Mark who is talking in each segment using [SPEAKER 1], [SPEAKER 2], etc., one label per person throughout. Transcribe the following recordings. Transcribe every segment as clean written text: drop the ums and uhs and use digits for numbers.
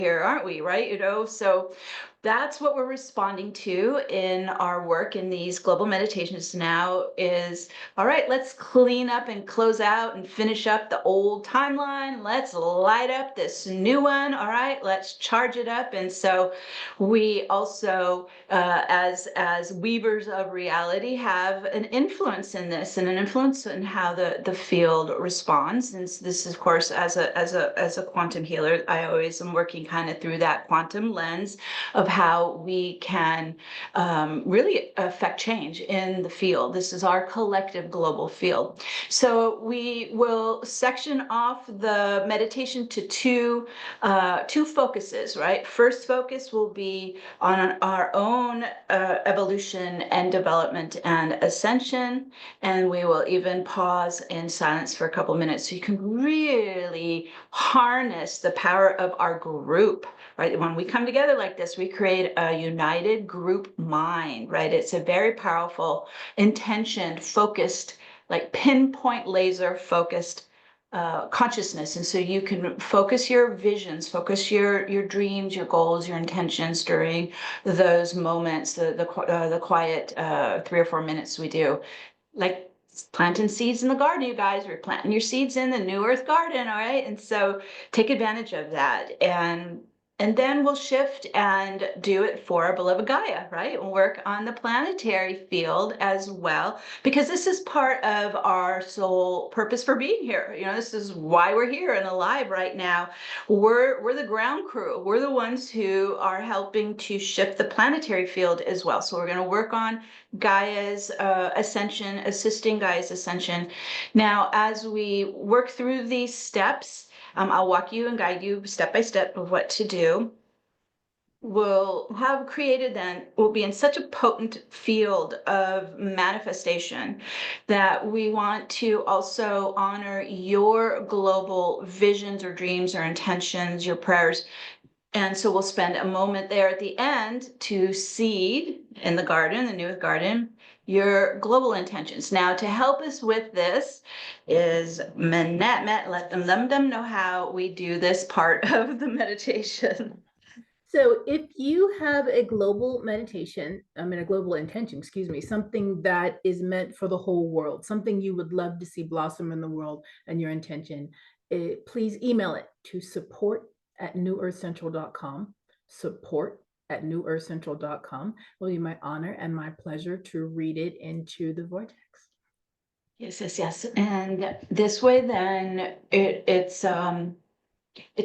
[SPEAKER 1] here, aren't we? Right? So that's what we're responding to in our work in these global meditations now is, all right, let's clean up and close out and finish up the old timeline. Let's light up this new one. All right, let's charge it up. And so we also, as weavers of reality, have an influence in this and an influence in how the field responds. And so this, of course, as a quantum healer, I always am working kind of through that quantum lens of how we can really affect change in the field. This is our collective global field. So we will section off the meditation to two focuses, right? First focus will be on our own evolution and development and ascension. And we will even pause in silence for a couple minutes so you can really harness the power of our group. Right? When we come together like this, we create a united group mind, right? It's a very powerful, intentioned, focused, like pinpoint laser focused consciousness. And so you can focus your visions, focus your dreams, your goals, your intentions during those moments, the quiet 3 or 4 minutes we do. Like planting seeds in the garden, you guys. We're planting your seeds in the New Earth garden, all right? And so take advantage of that. And then we'll shift and do it for our beloved Gaia, right? We'll work on the planetary field as well, because this is part of our soul purpose for being here. This is why we're here and alive right now. We're the ground crew. We're the ones who are helping to shift the planetary field as well. So we're going to work on Gaia's ascension, assisting Gaia's ascension. Now, as we work through these steps, I'll walk you and guide you step by step of what to do. We'll be in such a potent field of manifestation that we want to also honor your global visions or dreams or intentions, your prayers. And so we'll spend a moment there at the end to seed in the garden, the New Earth garden, your global intentions. Now, to help us with this is Manette. Let them know how we do this part of the meditation.
[SPEAKER 2] So if you have a global meditation, a global intention, excuse me, something that is meant for the whole world, something you would love to see blossom in the world and your intention, please email it to support@newearthcentral.com, support@newearthcentral.com. It will be my honor and my pleasure to read it into the vortex.
[SPEAKER 1] Yes. And this way, then it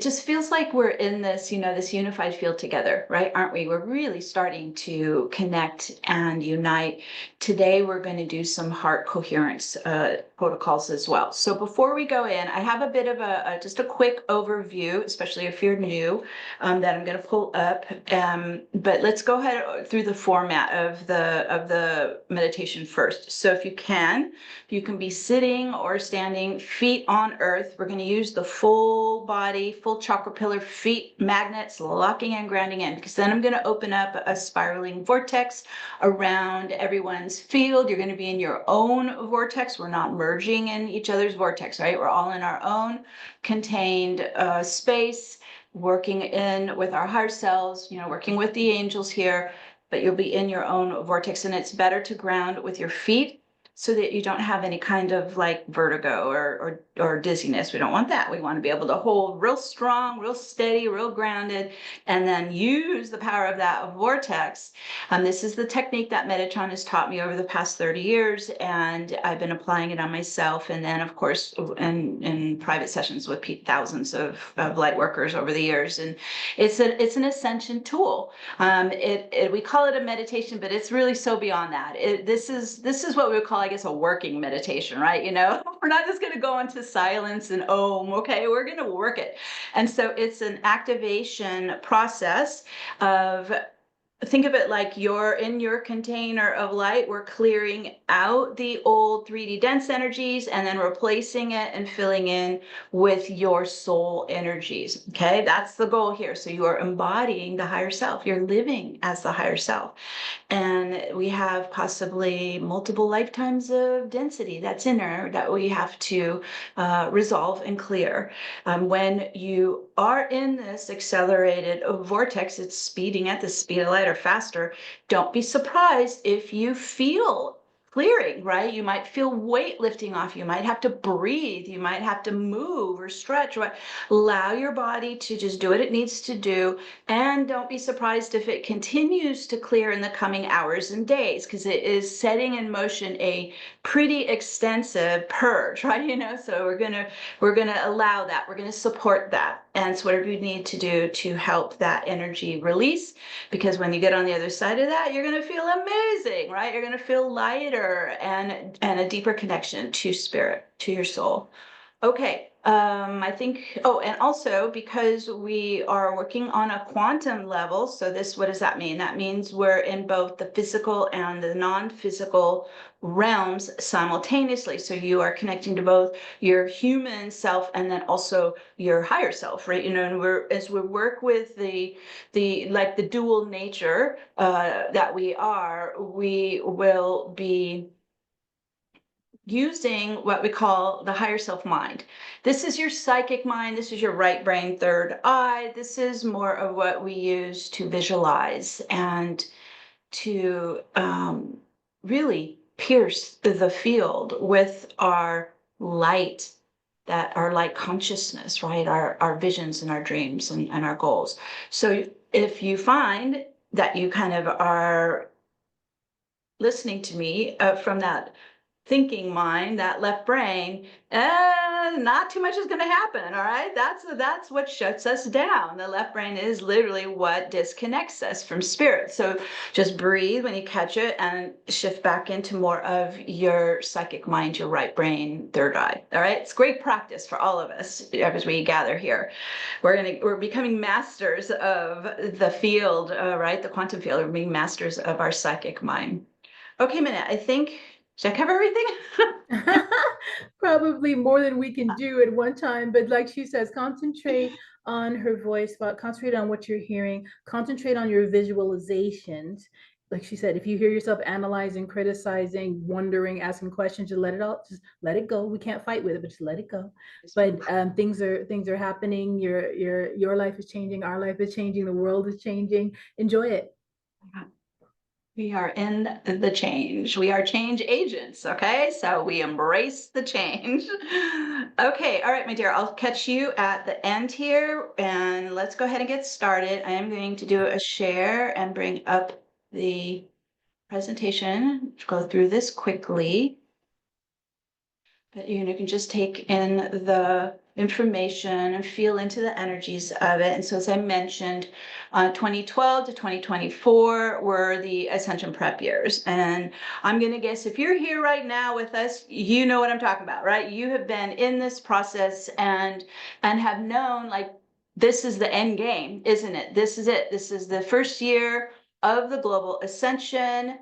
[SPEAKER 1] just feels like we're in this, this unified field together, right? Aren't we? We're really starting to connect and unite. Today, we're going to do some heart coherence protocols as well. So before we go in, I have a bit of just a quick overview, especially if you're new, that I'm going to pull up. But let's go ahead through the format of the meditation first. So if you can be sitting or standing, feet on earth. We're going to use the full body, full chakra pillar, feet magnets, locking and grounding in, because then I'm going to open up a spiraling vortex around everyone's field. You're going to be in your own vortex. We're not merging in each other's vortex, right? We're all in our own contained space, working in with our higher selves, working with the angels here, but you'll be in your own vortex. And it's better to ground with your feet so that you don't have any kind of like vertigo or dizziness. We don't want that. We want to be able to hold real strong, real steady, real grounded, and then use the power of that vortex. This is the technique that Metatron has taught me over the past 30 years, and I've been applying it on myself. And then, of course, in private sessions with thousands of light workers over the years. And it's an ascension tool. We call it a meditation, but it's really so beyond that. This is what we would call, I guess, a working meditation, right? We're not just going to go into silence and okay, we're going to work it. And so it's an activation process of, think of it like you're in your container of light. We're clearing out the old 3D dense energies and then replacing it and filling in with your soul energies. Okay, that's the goal here. So you are embodying the higher self. You're living as the higher self. And we have possibly multiple lifetimes of density that's in there that we have to resolve and clear. When you are in this accelerated vortex, it's speeding at the speed of light or faster, don't be surprised if you feel clearing, right? You might feel weight lifting off. You might have to breathe. You might have to move or stretch. Right? Allow your body to just do what it needs to do. And don't be surprised if it continues to clear in the coming hours and days, because it is setting in motion a pretty extensive purge, right? So we're gonna allow that. We're gonna support that. And so whatever you need to do to help that energy release, because when you get on the other side of that, you're going to feel amazing, right? You're going to feel lighter and a deeper connection to spirit, to your soul. Okay, I think, oh, and also because we are working on a quantum level, so what does that mean? That means we're in both the physical and the non-physical realms simultaneously. So you are connecting to both your human self and then also your higher self, right? And as we work with the dual nature that we will be using what we call the higher self mind. This is your psychic mind. This is your right brain, third eye. This is more of what we use to visualize and to really pierce the field with our light, our light consciousness, right? Our visions and our dreams and our goals. So if you find that you kind of are listening to me from that thinking mind, that left brain, not too much is going to happen. All right, that's what shuts us down. The left brain is literally what disconnects us from spirit. So just breathe when you catch it and shift back into more of your psychic mind, your right brain, third eye. All right, it's great practice for all of us as we gather here. We're becoming masters of the field, right? The quantum field. We're being masters of our psychic mind. Okay, Minute, I think, did I cover everything?
[SPEAKER 2] Probably more than we can do at one time, but like she says, concentrate on her voice, concentrate on what you're hearing, concentrate on your visualizations. Like she said, if you hear yourself analyzing, criticizing, wondering, asking questions, just let it all, just let it go. We can't fight with it, but just let it go. But things are happening. Your life is changing. Our life is changing. The world is changing. Enjoy it.
[SPEAKER 1] We are in the change. We are change agents, okay? So we embrace the change. Okay, all right, my dear, I'll catch you at the end here, and let's go ahead and get started. I am going to do a share and bring up the presentation, go through this quickly. But you can just take in the information and feel into the energies of it. And so, as I mentioned, 2012 to 2024 were the Ascension prep years. And I'm going to guess if you're here right now with us, you know what I'm talking about, right? You have been in this process and have known, like, this is the end game, isn't it? This is it. This is the first year of the global ascension.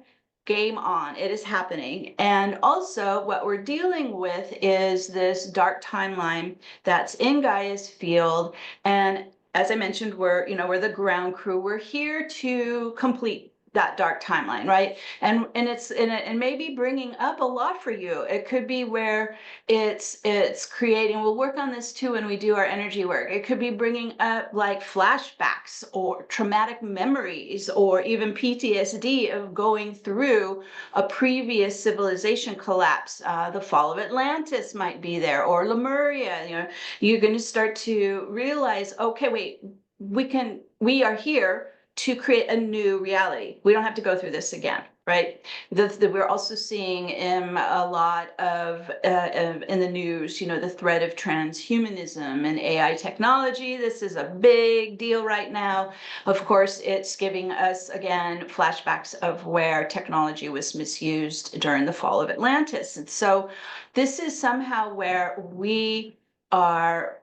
[SPEAKER 1] Game on, it is happening. And also what we're dealing with is this dark timeline that's in Gaia's field. And as I mentioned, we're the ground crew. We're here to complete that dark timeline, right? And it's and maybe bringing up a lot for you. It could be where it's creating, we'll work on this too when we do our energy work. It could be bringing up like flashbacks or traumatic memories or even PTSD of going through a previous civilization collapse. The fall of Atlantis might be there, or Lemuria. You're going to start to realize, okay, wait, we are here to create a new reality. We don't have to go through this again, right? We're also seeing a lot of in the news, the threat of transhumanism and AI technology. This is a big deal right now. Of course, it's giving us, again, flashbacks of where technology was misused during the fall of Atlantis. And so this is somehow where we are,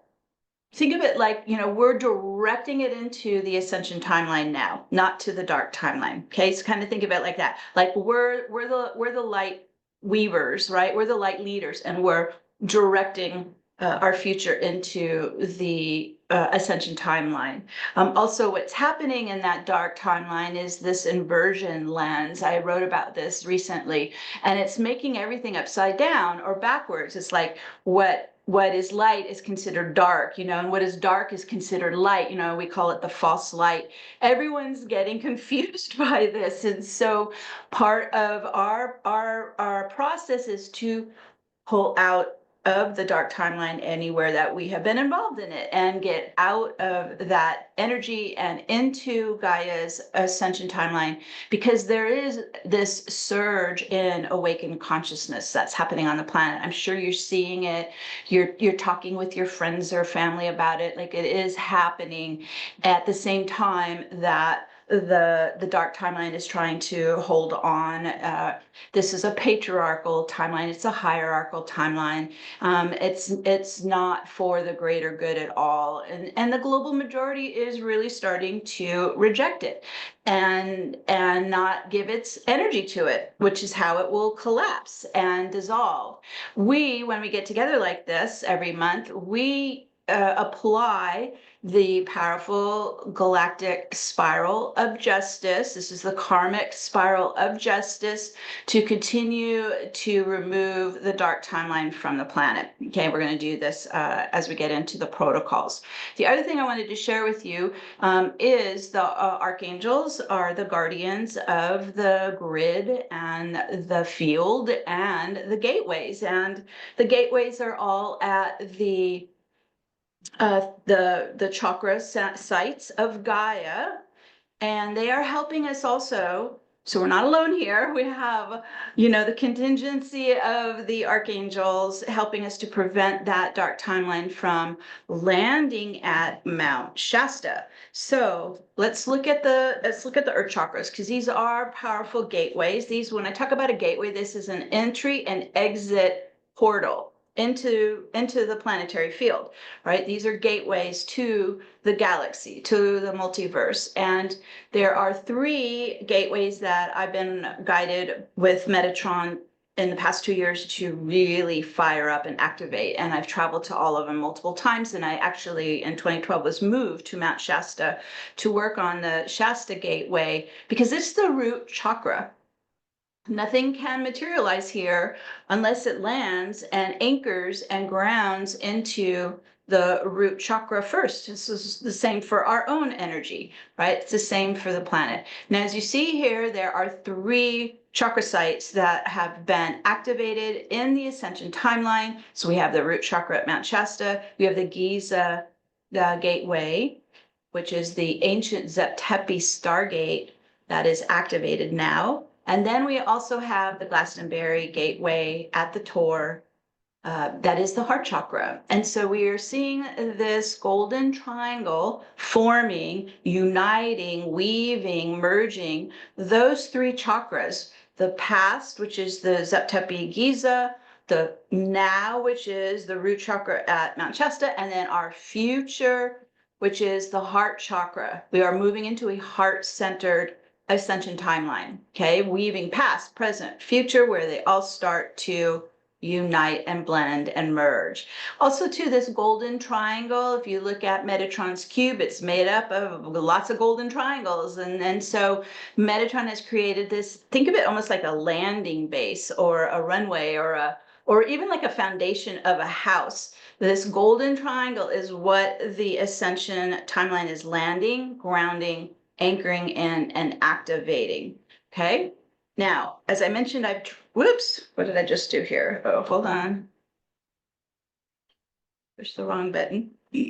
[SPEAKER 1] think of it like, we're directing it into the ascension timeline now, not to the dark timeline. Okay, so kind of think of it like that. Like we're the light weavers, right? We're the light leaders, and we're directing our future into the ascension timeline. Also, what's happening in that dark timeline is this inversion lens. I wrote about this recently, and it's making everything upside down or backwards. It's like what what is light is considered dark, and what is dark is considered light. We call it the false light. Everyone's getting confused by this. And so part of our process is to pull out of the dark timeline anywhere that we have been involved in it and get out of that energy and into Gaia's ascension timeline, because there is this surge in awakened consciousness that's happening on the planet. I'm sure you're seeing it. You're talking with your friends or family about it. Like, it is happening at the same time that the dark timeline is trying to hold on. This is a patriarchal timeline. It's a hierarchical timeline. It's not for the greater good at all. And the global majority is really starting to reject it and not give its energy to it, which is how it will collapse and dissolve. When we get together like this every month, we apply the powerful galactic spiral of justice. This is the karmic spiral of justice to continue to remove the dark timeline from the planet. Okay, we're going to do this as we get into the protocols. The other thing I wanted to share with you is the archangels are the guardians of the grid and the field and the gateways. And the gateways are all at the chakra sites of Gaia, and they are helping us also. So we're not alone here. We have, the contingency of the archangels helping us to prevent that dark timeline from landing at Mount Shasta. So let's look at the earth chakras, because these are powerful gateways. When I talk about a gateway, this is an entry and exit portal into the planetary field, right? These are gateways to the galaxy, to the multiverse. And there are 3 gateways that I've been guided with Metatron in the past 2 years to really fire up and activate. And I've traveled to all of them multiple times. And I actually, in 2012, was moved to Mount Shasta to work on the Shasta gateway, because it's the root chakra. Nothing can materialize here unless it lands and anchors and grounds into the root chakra first. This is the same for our own energy, right? It's the same for the planet. Now, as you see here, there are 3 chakra sites that have been activated in the Ascension Timeline. So we have the root chakra at Mount Shasta. We have the Giza gateway, which is the ancient Zeptepi stargate that is activated now. And then we also have the Glastonbury gateway at the Tor, that is the heart chakra. And so we are seeing this golden triangle forming, uniting, weaving, merging those 3 chakras: the past, which is the Zeptepi Giza, the now, which is the root chakra at Mount Shasta, and then our future, which is the heart chakra. We are moving into a heart-centered Ascension timeline, okay? Weaving past, present, future, where they all start to unite and blend and merge. Also, too, this golden triangle, if you look at Metatron's cube, it's made up of lots of golden triangles. And so Metatron has created this, think of it almost like a landing base or a runway or even like a foundation of a house. This golden triangle is what the Ascension timeline is landing, grounding, anchoring in, and activating. Okay. Now, as I mentioned, whoops, what did I just do here? Oh, hold on. Push the wrong button. Go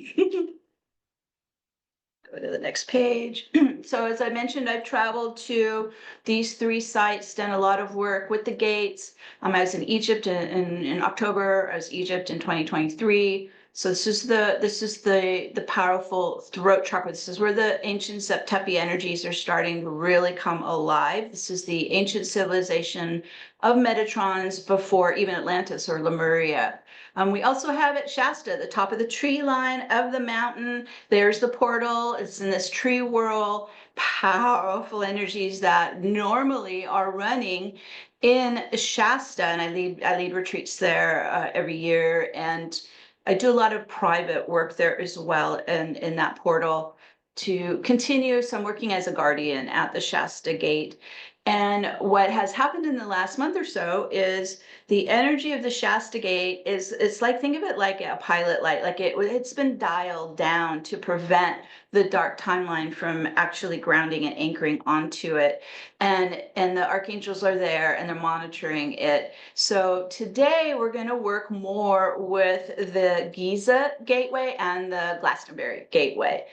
[SPEAKER 1] to the next page. So as I mentioned, I've traveled to these 3 sites, done a lot of work with the gates. I was in Egypt in October. I was in Egypt in 2023. So this is the powerful throat chakra. This is where the ancient Zeptepi energies are starting to really come alive. This is the ancient civilization of Metatrons before even Atlantis or Lemuria. We also have at Shasta, the top of the tree line of the mountain. There's the portal. It's in this tree whirl. Powerful energies that normally are running in Shasta, and I lead retreats there every year, and I do a lot of private work there as well in that portal to continue. So I'm working as a guardian at the Shasta Gate. And what has happened in the last month or so is the energy of the Shasta Gate it's like, think of it like a pilot light, like it's been dialed down to prevent the dark timeline from actually grounding and anchoring onto it. And the archangels are there and they're monitoring it. So today we're going to work more with the Giza Gateway and the Glastonbury Gateway.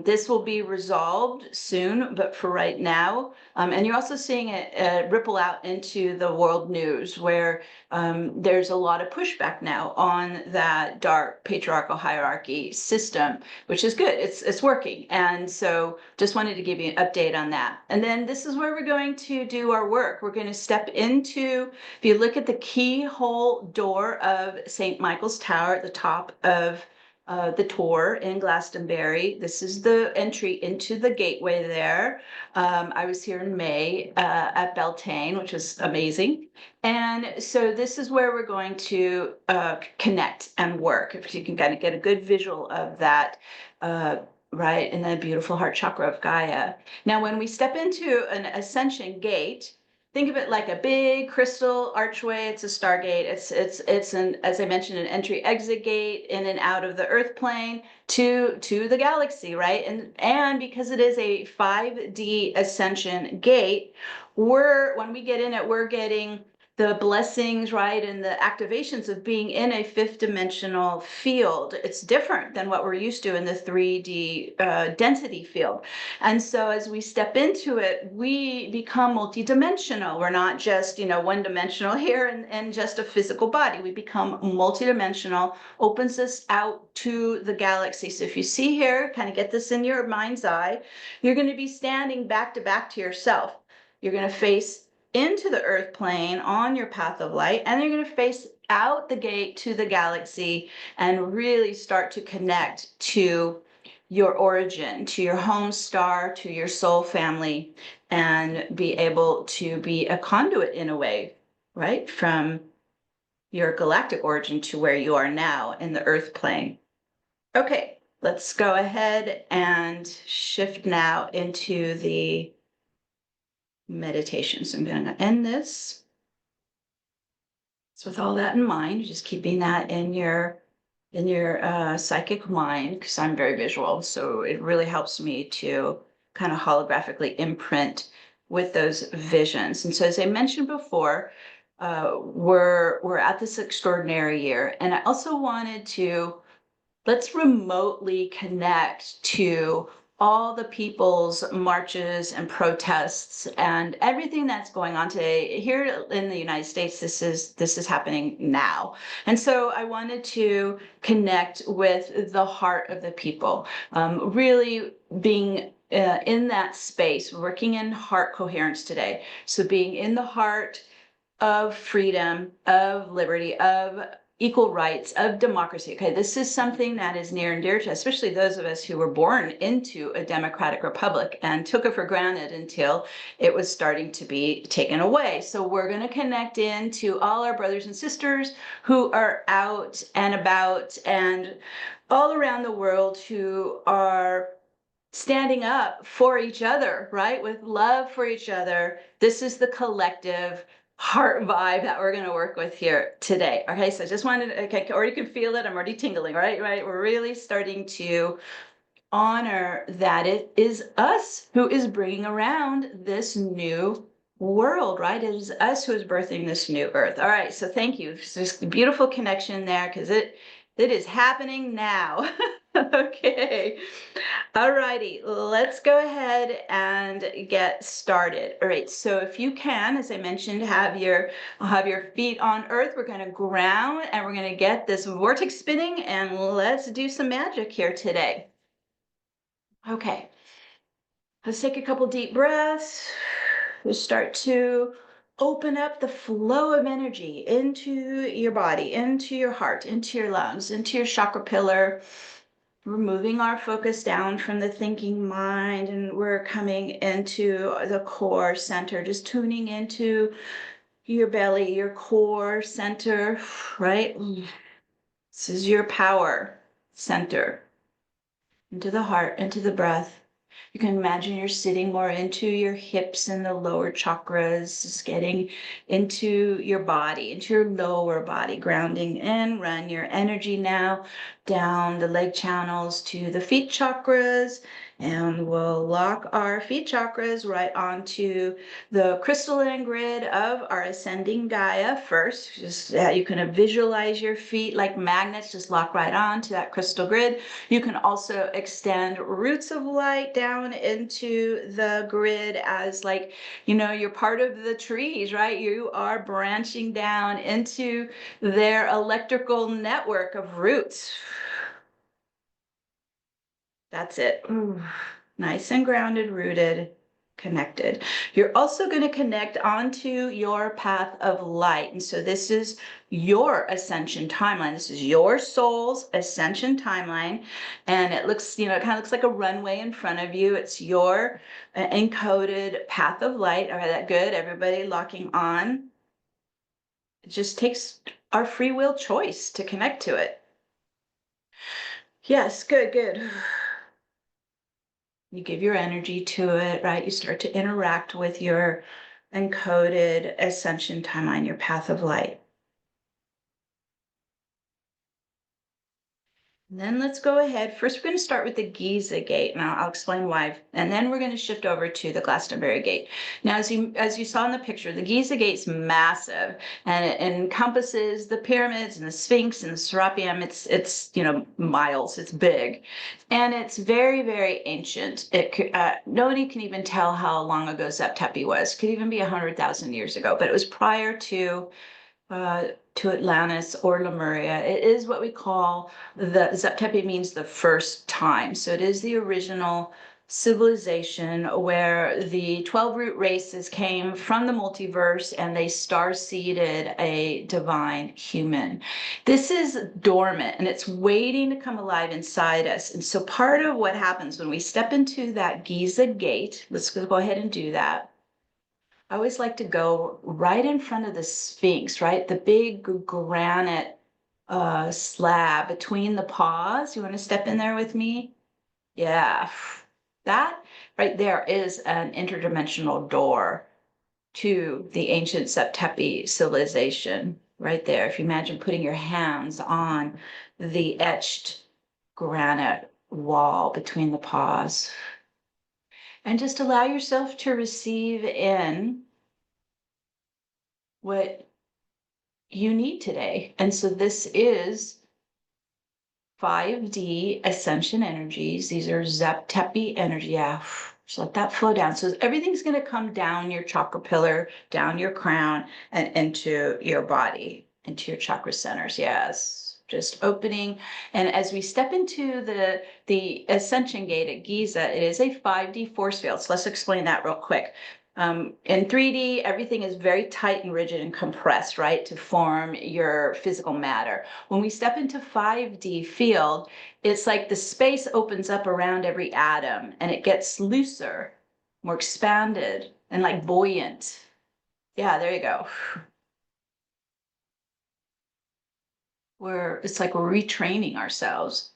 [SPEAKER 1] This will be resolved soon, but for right now, and you're also seeing it ripple out into the world news, where there's a lot of pushback now on that dark patriarchal hierarchy system, which is good. It's working. And so just wanted to give you an update on that. And then this is where we're going to do our work. We're going to step into, if you look at the keyhole door of St. Michael's Tower at the top of the tour in Glastonbury. This is the entry into the gateway there. I was here in May at Beltane, which was amazing. And so this is where we're going to connect and work. If you can kind of get a good visual of that, right, in the beautiful heart chakra of Gaia. Now, when we step into an ascension gate, think of it like a big crystal archway. It's a stargate. It's an, as I mentioned, an entry exit gate in and out of the earth plane to the galaxy, right? And because it is a 5D ascension gate, when we get in it, we're getting the blessings, right, and the activations of being in a fifth dimensional field. It's different than what we're used to in the 3D density field. And so as we step into it, we become multidimensional. We're not just, one-dimensional here and just a physical body. We become multidimensional, opens us out to the galaxy. So if you see here, kind of get this in your mind's eye, you're going to be standing back to yourself. You're going to face into the earth plane on your path of light, and you're going to face out the gate to the galaxy and really start to connect to your origin, to your home star, to your soul family, and be able to be a conduit in a way, right, from your galactic origin to where you are now in the earth plane. Okay, let's go ahead and shift now into the meditation. So I'm going to end this. So with all that in mind, just keeping that in your psychic mind, because I'm very visual, so it really helps me to kind of holographically imprint with those visions. And so, as I mentioned before, we're at this extraordinary year, and I also wanted to let's remotely connect to all the people's marches and protests and everything that's going on today. Here in the United States, this is happening now. And so I wanted to connect with the heart of the people, really being in that space, working in heart coherence today. So being in the heart of freedom, of liberty, of equal rights, of democracy. Okay, this is something that is near and dear to us, especially those of us who were born into a democratic republic and took it for granted until it was starting to be taken away. So we're going to connect into all our brothers and sisters who are out and about and all around the world who are standing up for each other, right? With love for each other. This is the collective heart vibe that we're going to work with here today. Okay, so I just wanted, okay, already can feel it. I'm already tingling, right? We're really starting to honor that it is us who is bringing around this new world, right? It is us who is birthing this new earth. All right, so thank you. It's just a beautiful connection there because it is happening now. Okay. All righty, let's go ahead and get started. All right, so if you can, as I mentioned, have your feet on earth. We're going to ground and we're going to get this vortex spinning, and let's do some magic here today. Okay, let's take a couple deep breaths. We'll start to open up the flow of energy into your body, into your heart, into your lungs, into your chakra pillar. We're moving our focus down from the thinking mind, and we're coming into the core center, just tuning into your belly, your core center, right? This is your power center. Into the heart, into the breath. You can imagine you're sitting more into your hips and the lower chakras, just getting into your body, into your lower body, grounding in. Run your energy now down the leg channels to the feet chakras, and we'll lock our feet chakras right onto the crystalline grid of our ascending Gaia first. Just you can visualize your feet like magnets, just lock right on to that crystal grid. You can also extend roots of light down into the grid as, like, you know, you're part of the trees, right? You are branching down into their electrical network of roots. That's it. Ooh, nice and grounded, rooted, connected. You're also going to connect onto your path of light. And so this is your ascension timeline. This is your soul's ascension timeline. And it looks, you know, it kind of looks like a runway in front of you. It's your encoded path of light. All right, that good. Everybody locking on. It just takes our free will choice to connect to it. Yes, good, good. You give your energy to it, right? You start to interact with your encoded ascension timeline, your path of light. And then let's go ahead. First, we're going to start with the Giza gate. Now, I'll explain why. And then we're going to shift over to the Glastonbury gate. Now, as you saw in the picture, the Giza gate's massive, and it encompasses the pyramids and the Sphinx and the Serapeum. It's you know, miles. It's big, and it's very, very ancient. Nobody can even tell how long ago Zep-Tepi was. Could even be 100,000 years ago, but it was prior to Atlantis or Lemuria. It is what we call the Zep-Tepi, means the first time. So it is the original civilization where the 12 root races came from the multiverse and they star-seeded a divine human. This is dormant and it's waiting to come alive inside us. And so part of what happens when we step into that Giza gate, let's go ahead and do that. I always like to go right in front of the Sphinx, right? The big granite slab between the paws. You want to step in there with me? Yeah, that right there is an interdimensional door to the ancient Zep-Tepi civilization right there. If you imagine putting your hands on the etched granite wall between the paws. And just allow yourself to receive in what you need today. And so this is 5D ascension energies. These are Zep-Tepi energy. Yeah, just let that flow down. So everything's going to come down your chakra pillar, down your crown, and into your body, into your chakra centers. Yes. Just opening. And as we step into the ascension gate at Giza, it is a 5D force field. So let's explain that real quick. In 3D, everything is very tight and rigid and compressed, right, to form your physical matter. When we step into 5D field, it's like the space opens up around every atom and it gets looser, more expanded, and like buoyant. Yeah, there you go. It's like we're retraining ourselves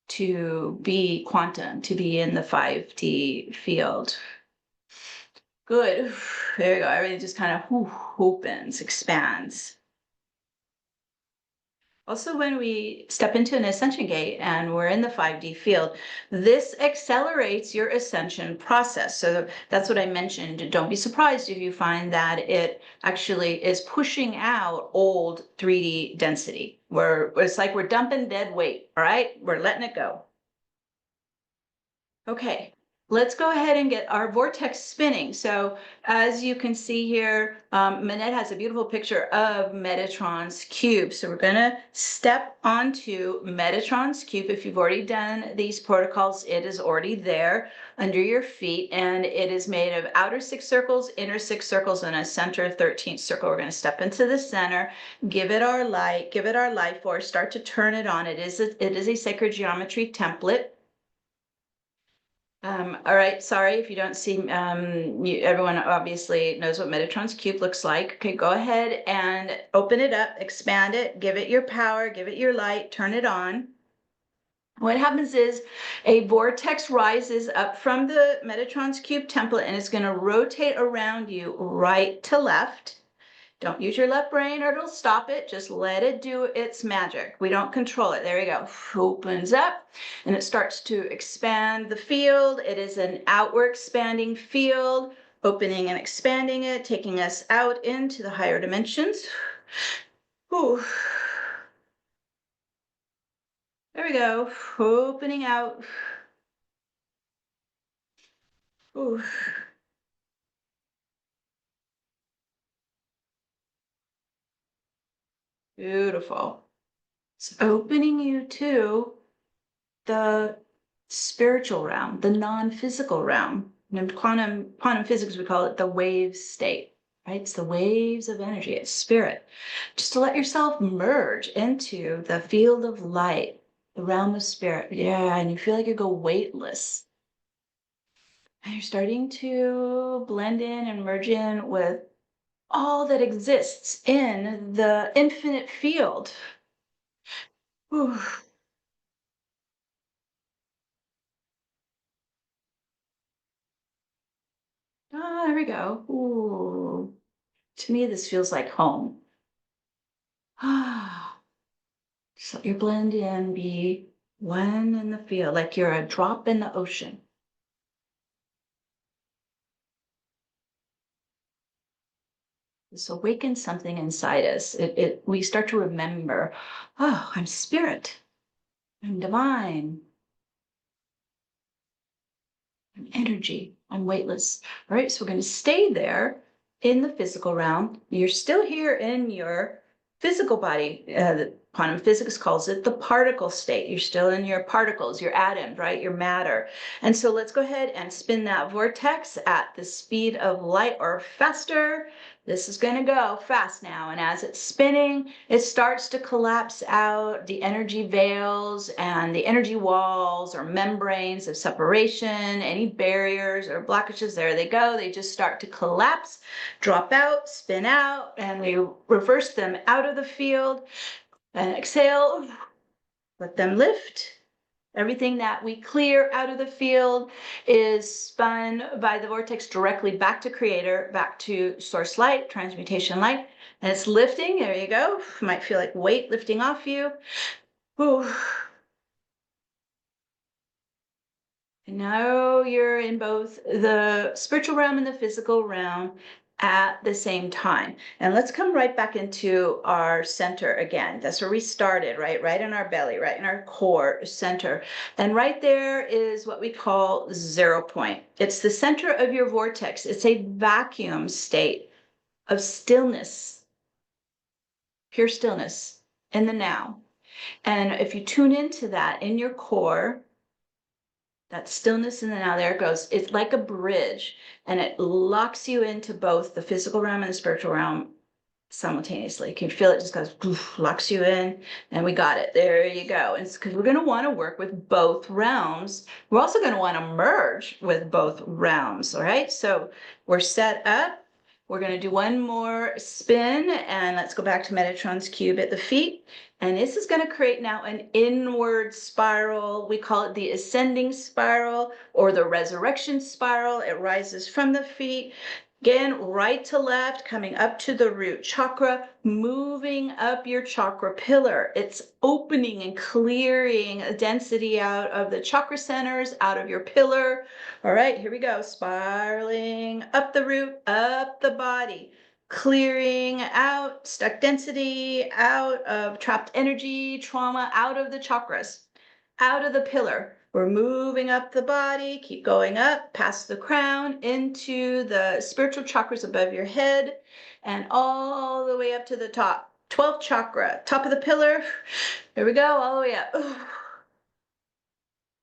[SPEAKER 1] to be quantum, to be in the 5D field. Good. There you go. Everything just kind of opens, expands. Also, when we step into an ascension gate and we're in the 5D field, this accelerates your ascension process. So that's what I mentioned. Don't be surprised if you find that it actually is pushing out old 3D density, where it's like we're dumping dead weight, all right? We're letting it go. Okay, let's go ahead and get our vortex spinning. So as you can see here, Manette has a beautiful picture of Metatron's cube. So we're gonna step onto Metatron's cube. If you've already done these protocols, it is already there under your feet, and it is made of outer 6 circles, inner 6 circles, and a center 13th circle. We're gonna step into the center, give it our light, give it our life force, start to turn it on. It is a sacred geometry template. All right, sorry if you don't see, everyone obviously knows what Metatron's cube looks like. Okay, go ahead and open it up, expand it, give it your power, give it your light, turn it on. What happens is a vortex rises up from the Metatron's cube template and it's going to rotate around you right to left. Don't use your left brain or it'll stop it. Just let it do its magic. We don't control it. There you go. Opens up and it starts to expand the field. It is an outward expanding field, opening and expanding it, taking us out into the higher dimensions. Whew. There we go. Opening out. Ooh. Beautiful. It's opening you to the spiritual realm, the non-physical realm. In quantum physics, we call it the wave state, right? It's the waves of energy, it's spirit. Just to let yourself merge into the field of light, the realm of spirit. Yeah, and you feel like you go weightless. And you're starting to blend in and merge in with all that exists in the infinite field. Whew. Ah, there we go. Ooh. To me, this feels like home. Ah. Just let your blend in be one in the field, like you're a drop in the ocean. This awakens something inside us. We start to remember, oh, I'm spirit, I'm divine, I'm energy, I'm weightless. All right, so we're going to stay there in the physical realm. You're still here in your physical body. Quantum physics calls it the particle state. You're still in your particles, your atoms, right? Your matter. And so let's go ahead and spin that vortex at the speed of light or faster. This is going to go fast now. And as it's spinning, it starts to collapse out the energy veils and the energy walls or membranes of separation, any barriers or blockages. There they go. They just start to collapse, drop out, spin out, and we reverse them out of the field. And exhale, let them lift. Everything that we clear out of the field is spun by the vortex directly back to creator, back to source light, transmutation light. And it's lifting. There you go. You might feel like weight lifting off you. Ooh. And now you're in both the spiritual realm and the physical realm at the same time. And let's come right back into our center again. That's where we started, right? Right in our belly, right in our core center. And right there is what we call 0 point. It's the center of your vortex. It's a vacuum state of stillness, pure stillness in the now. And if you tune into that in your core, that stillness in the now, there it goes. It's like a bridge and it locks you into both the physical realm and the spiritual realm simultaneously. You can feel it just goes, poof, locks you in, and we got it. There you go. And it's because we're going to want to work with both realms. We're also going to want to merge with both realms. All right. So we're set up. We're going to do one more spin and let's go back to Metatron's cube at the feet. And this is going to create now an inward spiral. We call it the ascending spiral or the resurrection spiral. It rises from the feet. Again, right to left, coming up to the root chakra, moving up your chakra pillar. It's opening and clearing a density out of the chakra centers, out of your pillar. All right, here we go. Spiraling up the root, up the body, clearing out stuck density, out of trapped energy, trauma, out of the chakras, out of the pillar. We're moving up the body, keep going up past the crown into the spiritual chakras above your head and all the way up to the top. 12th chakra, top of the pillar. Here we go, all the way up.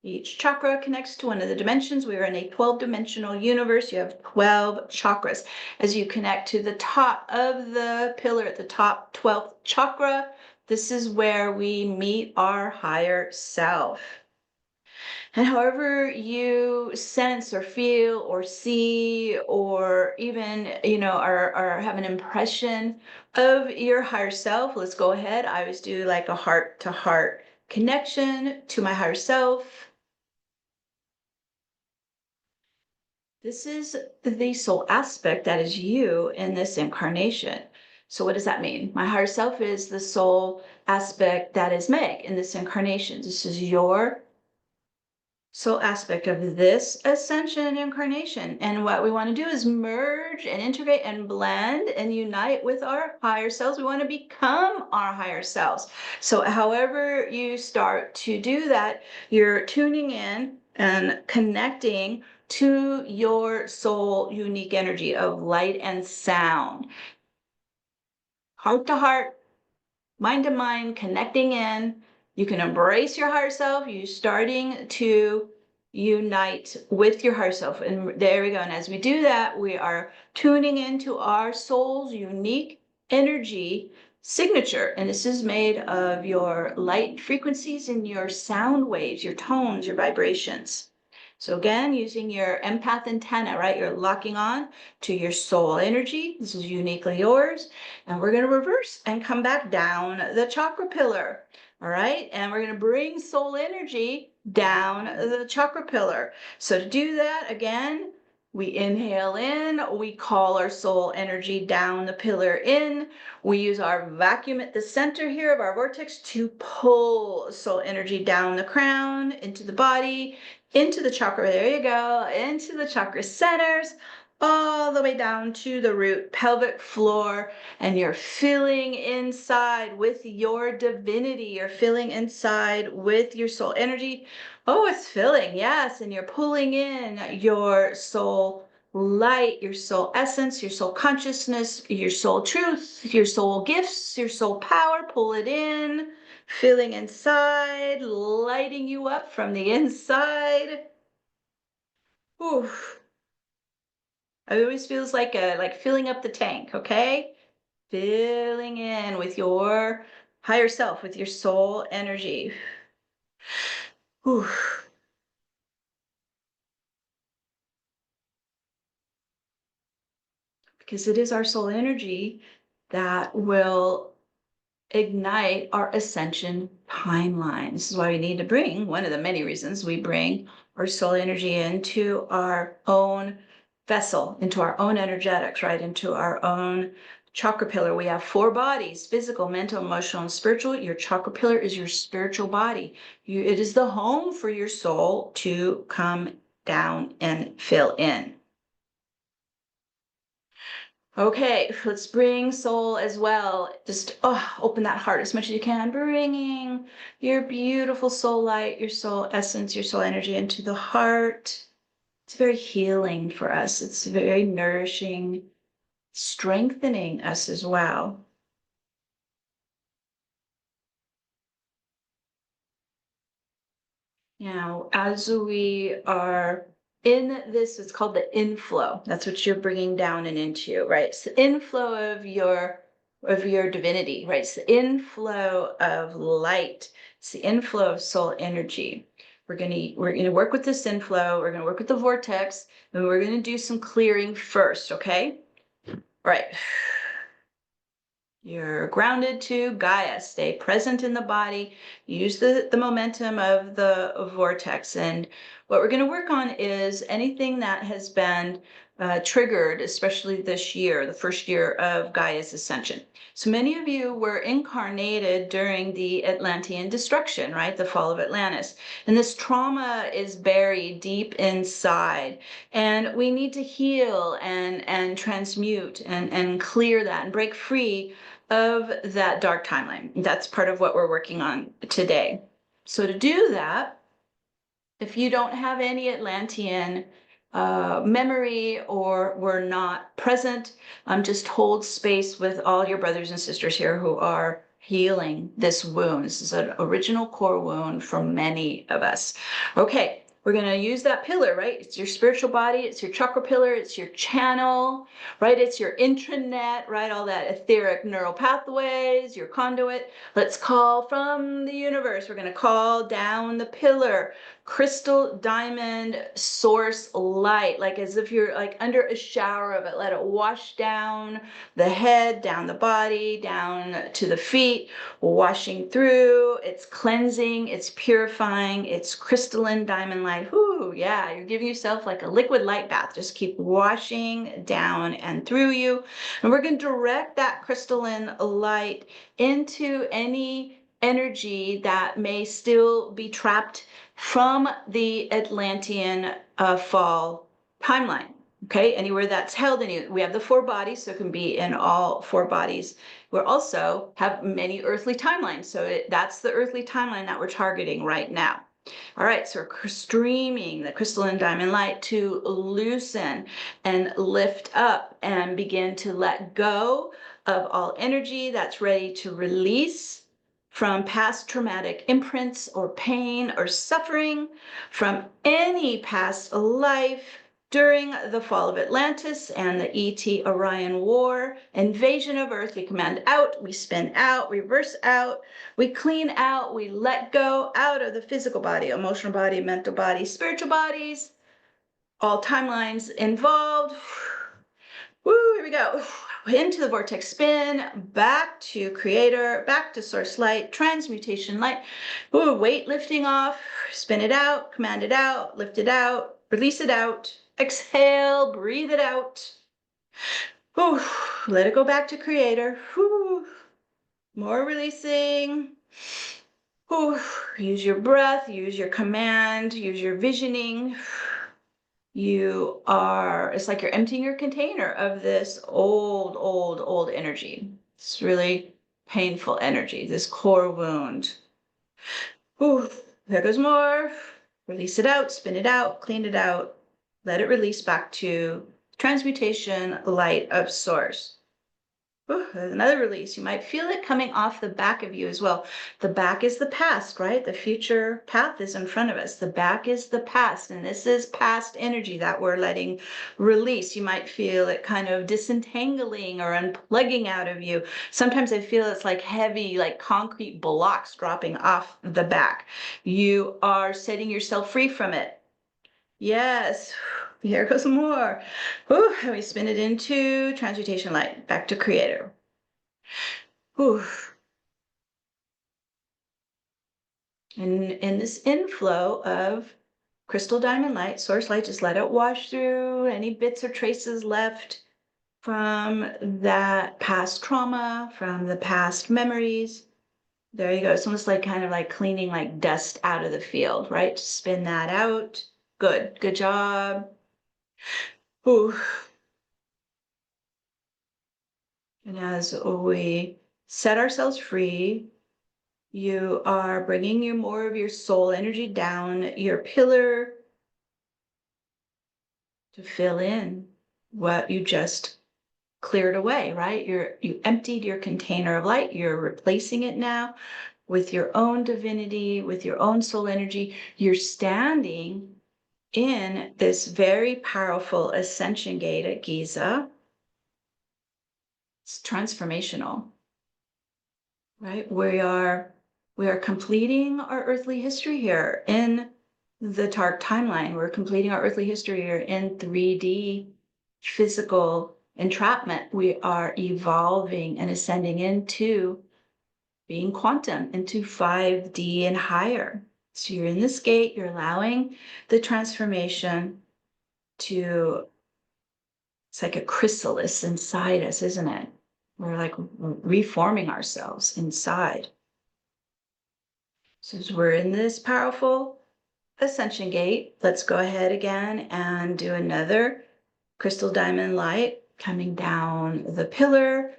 [SPEAKER 1] Each chakra connects to one of the dimensions. We are in a 12-dimensional universe. You have 12 chakras. As you connect to the top of the pillar at the top, 12th chakra, this is where we meet our higher self. And however you sense or feel or see or even, or have an impression of your higher self, let's go ahead. I always do like a heart to heart connection to my higher self. This is the soul aspect that is you in this incarnation. So what does that mean? My higher self is the soul aspect that is Meg in this incarnation. This is your soul aspect of this ascension incarnation. And what we want to do is merge and integrate and blend and unite with our higher selves. We want to become our higher selves. So however you start to do that, you're tuning in and connecting to your soul unique energy of light and sound. Heart to heart, mind to mind, connecting in. You can embrace your higher self. You're starting to unite with your higher self. And there we go. And as we do that, we are tuning into our soul's unique energy signature. And this is made of your light frequencies and your sound waves, your tones, your vibrations. So again, using your empath antenna, right? You're locking on to your soul energy. This is uniquely yours. And we're going to reverse and come back down the chakra pillar. All right. And we're going to bring soul energy down the chakra pillar. So to do that, again, we inhale in, we call our soul energy down the pillar in. We use our vacuum at the center here of our vortex to pull soul energy down the crown, into the body, into the chakra. There you go. Into the chakra centers, all the way down to the root pelvic floor. And you're filling inside with your divinity. You're filling inside with your soul energy. Oh, it's filling, yes. And you're pulling in your soul light, your soul essence, your soul consciousness, your soul truth, your soul gifts, your soul power. Pull it in, filling inside, lighting you up from the inside. Oof. It always feels like filling up the tank, okay? Filling in with your higher self, with your soul energy. Whew. Because it is our soul energy that will ignite our ascension timeline. This is why we need to bring, one of the many reasons we bring our soul energy into our own vessel, into our own energetics, right? Into our own chakra pillar. We have 4 bodies: physical, mental, emotional, and spiritual. Your chakra pillar is your spiritual body. It is the home for your soul to come down and fill in. Okay, let's bring soul as well. Just open that heart as much as you can, bringing your beautiful soul light, your soul essence, your soul energy into the heart. It's very healing for us. It's very nourishing, strengthening us as well. Now, as we are in this, it's called the inflow. That's what you're bringing down and into, right? It's the inflow of your divinity, right? It's the inflow of light. It's the inflow of soul energy. We're gonna work with this inflow. We're gonna work with the vortex, and we're gonna do some clearing first, okay? All right. You're grounded to Gaia. Stay present in the body. Use the momentum of the vortex. And what we're going to work on is anything that has been triggered, especially this year, the first year of Gaia's ascension. So many of you were incarnated during the Atlantean destruction, right? The fall of Atlantis. And this trauma is buried deep inside. And we need to heal and transmute and clear that and break free of that dark timeline. That's part of what we're working on today. So to do that, if you don't have any Atlantean memory or were not present, just hold space with all your brothers and sisters here who are healing this wound. This is an original core wound for many of us. Okay. We're going to use that pillar, right? It's your spiritual body. It's your chakra pillar. It's your channel, right? It's your intranet, right? All that etheric neural pathways, your conduit. Let's call from the universe. We're going to call down the pillar crystal diamond source light, like as if you're like under a shower of it. Let it wash down the head, down the body, down to the feet, washing through. It's cleansing, it's purifying, it's crystalline diamond light. Ooh, yeah, you're giving yourself like a liquid light bath. Just keep washing down and through you. And we're going to direct that crystalline light into any energy that may still be trapped from the Atlantean fall timeline. Okay, anywhere that's held in you. We have the 4 bodies, so it can be in all 4 bodies. We also have many earthly timelines, so that's the earthly timeline that we're targeting right now. All right, so we're streaming the crystalline diamond light to loosen and lift up and begin to let go of all energy that's ready to release from past traumatic imprints or pain or suffering from any past life during the fall of Atlantis and the ET Orion War, invasion of Earth. We command out, we spin out, reverse out, we clean out, we let go out of the physical body, emotional body, mental body, spiritual bodies, all timelines involved. Woo, here we go. Into the vortex spin, back to creator, back to source light, transmutation light. Ooh, weight lifting off, spin it out, command it out, lift it out, release it out, exhale, breathe it out. Ooh, let it go back to creator. Ooh, more releasing. Ooh, use your breath, use your command, use your visioning. It's like you're emptying your container of this old energy. It's really painful energy, this core wound. Ooh, there goes more. Release it out, spin it out, clean it out. Let it release back to transmutation light of source. Ooh, there's another release. You might feel it coming off the back of you as well. The back is the past, right? The future path is in front of us. The back is the past, and this is past energy that we're letting release. You might feel it kind of disentangling or unplugging out of you. Sometimes I feel it's like heavy, like concrete blocks dropping off the back. You are setting yourself free from it. Yes, here goes more. Ooh, and we spin it into transmutation light, back to creator. Ooh. And in this inflow of crystal diamond light, source light, just let it wash through any bits or traces left from that past trauma, from the past memories. There you go. It's almost like kind of like cleaning like dust out of the field, right? Spin that out. Good. Good job. Ooh. And as we set ourselves free, you are bringing you more of your soul energy down your pillar to fill in what you just cleared away, right? You emptied your container of light. You're replacing it now with your own divinity, with your own soul energy. You're standing in this very powerful ascension gate at Giza. It's transformational, right? We are completing our earthly history here in the Tark timeline. We're completing our earthly history here in 3D physical entrapment. We are evolving and ascending into being quantum, into 5D and higher. So you're in this gate, you're allowing the transformation to, it's like a chrysalis inside us, isn't it? We're like reforming ourselves inside. So as we're in this powerful ascension gate, let's go ahead again and do another crystal diamond light coming down the pillar,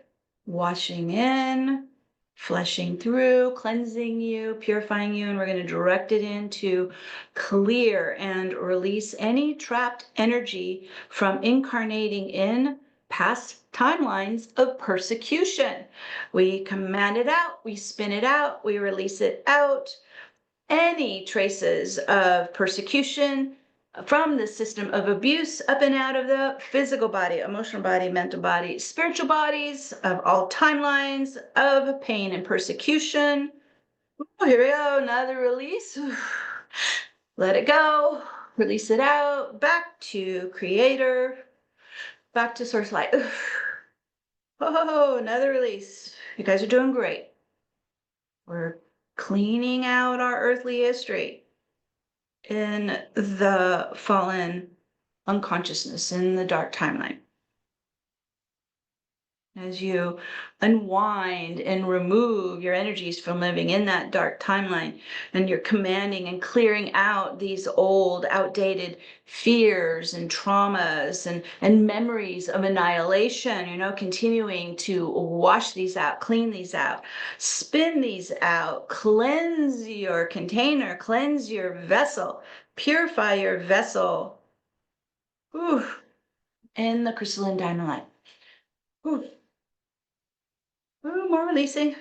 [SPEAKER 1] washing in, flushing through, cleansing you, purifying you, and we're going to direct it in to clear and release any trapped energy from incarnating in past timelines of persecution. We command it out, we spin it out, we release it out. Any traces of persecution from the system of abuse up and out of the physical body, emotional body, mental body, spiritual bodies of all timelines of pain and persecution. Oh, here we go, another release. Let it go, release it out, back to creator, back to source light. Oh, another release. You guys are doing great. We're cleaning out our earthly history in the fallen unconsciousness, in the dark timeline. As you unwind and remove your energies from living in that dark timeline, and you're commanding and clearing out these old, outdated fears and traumas and memories of annihilation, continuing to wash these out, clean these out, spin these out, cleanse your container, cleanse your vessel, purify your vessel. Whew. In the crystalline diamond light. Whew. Ooh, more releasing.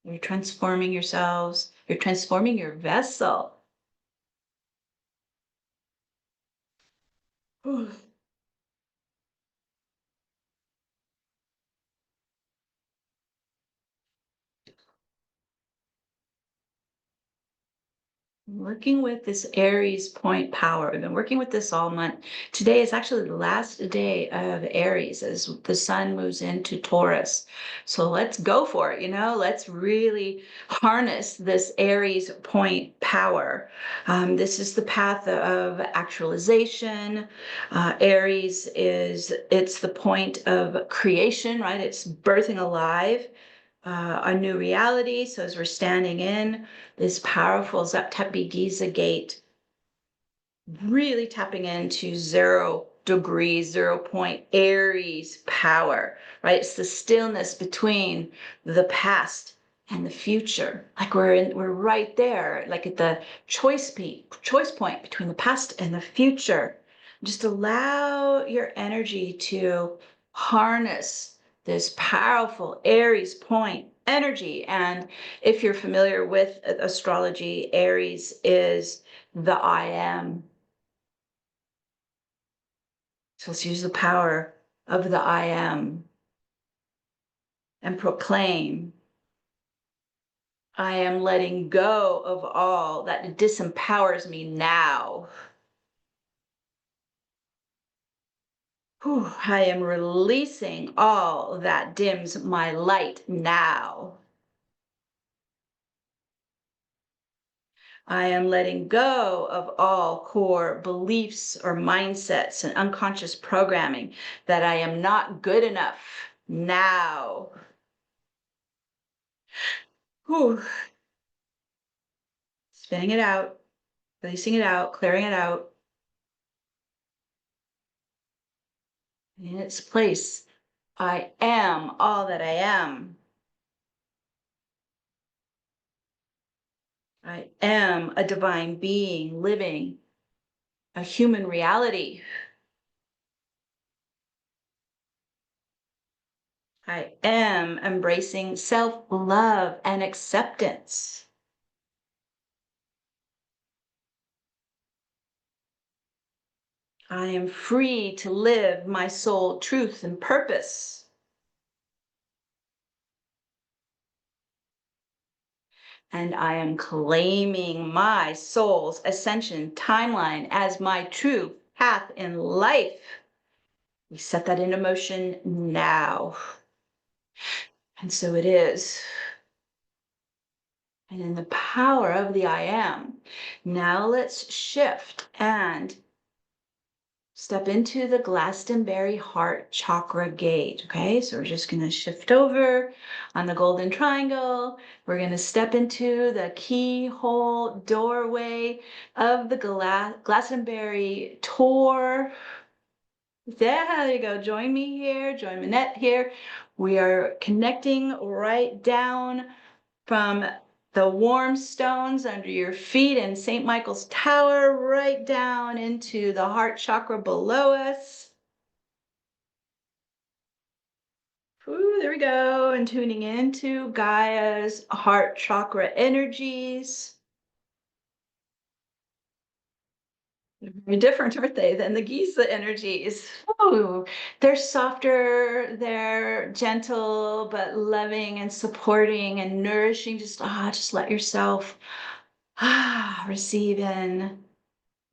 [SPEAKER 1] You're transforming yourselves. You're transforming your vessel. Ooh. Working with this Aries point power. We've been working with this all month. Today is actually the last day of Aries as the sun moves into Taurus. So let's go for it. Let's really harness this Aries point power. This is the path of actualization. Aries it's the point of creation, right? It's birthing alive. A new reality. So as we're standing in this powerful Zeptepi Giza gate, really tapping into 0 degrees, 0 point Aries power, right? It's the stillness between the past and the future. Like we're right there, like at the choice point between the past and the future. Just allow your energy to harness this powerful Aries point energy. And if you're familiar with astrology, Aries is the I am. So let's use the power of the I am and proclaim, I am letting go of all that disempowers me now. Whew, I am releasing all that dims my light now. I am letting go of all core beliefs or mindsets and unconscious programming that I am not good enough now. Whew. Spinning it out, releasing it out, clearing it out. In its place, I am all that I am. I am a divine being living a human reality. I am embracing self-love and acceptance. I am free to live my soul truth and purpose. And I am claiming my soul's ascension timeline as my true path in life. We set that into motion now. And so it is. And in the power of the I am, now let's shift and step into the Glastonbury heart chakra gate. Okay, so we're just going to shift over on the golden triangle. We're going to step into the keyhole doorway of the Glastonbury tour. Yeah, there you go. Join me here. Join Minette here. We are connecting right down from the warm stones under your feet in St. Michael's Tower, right down into the heart chakra below us. Ooh, there we go. And tuning into Gaia's heart chakra energies. They're very different, aren't they, than the Giza energies? Oh, they're softer, they're gentle, but loving and supporting and nourishing. Just let yourself Receive in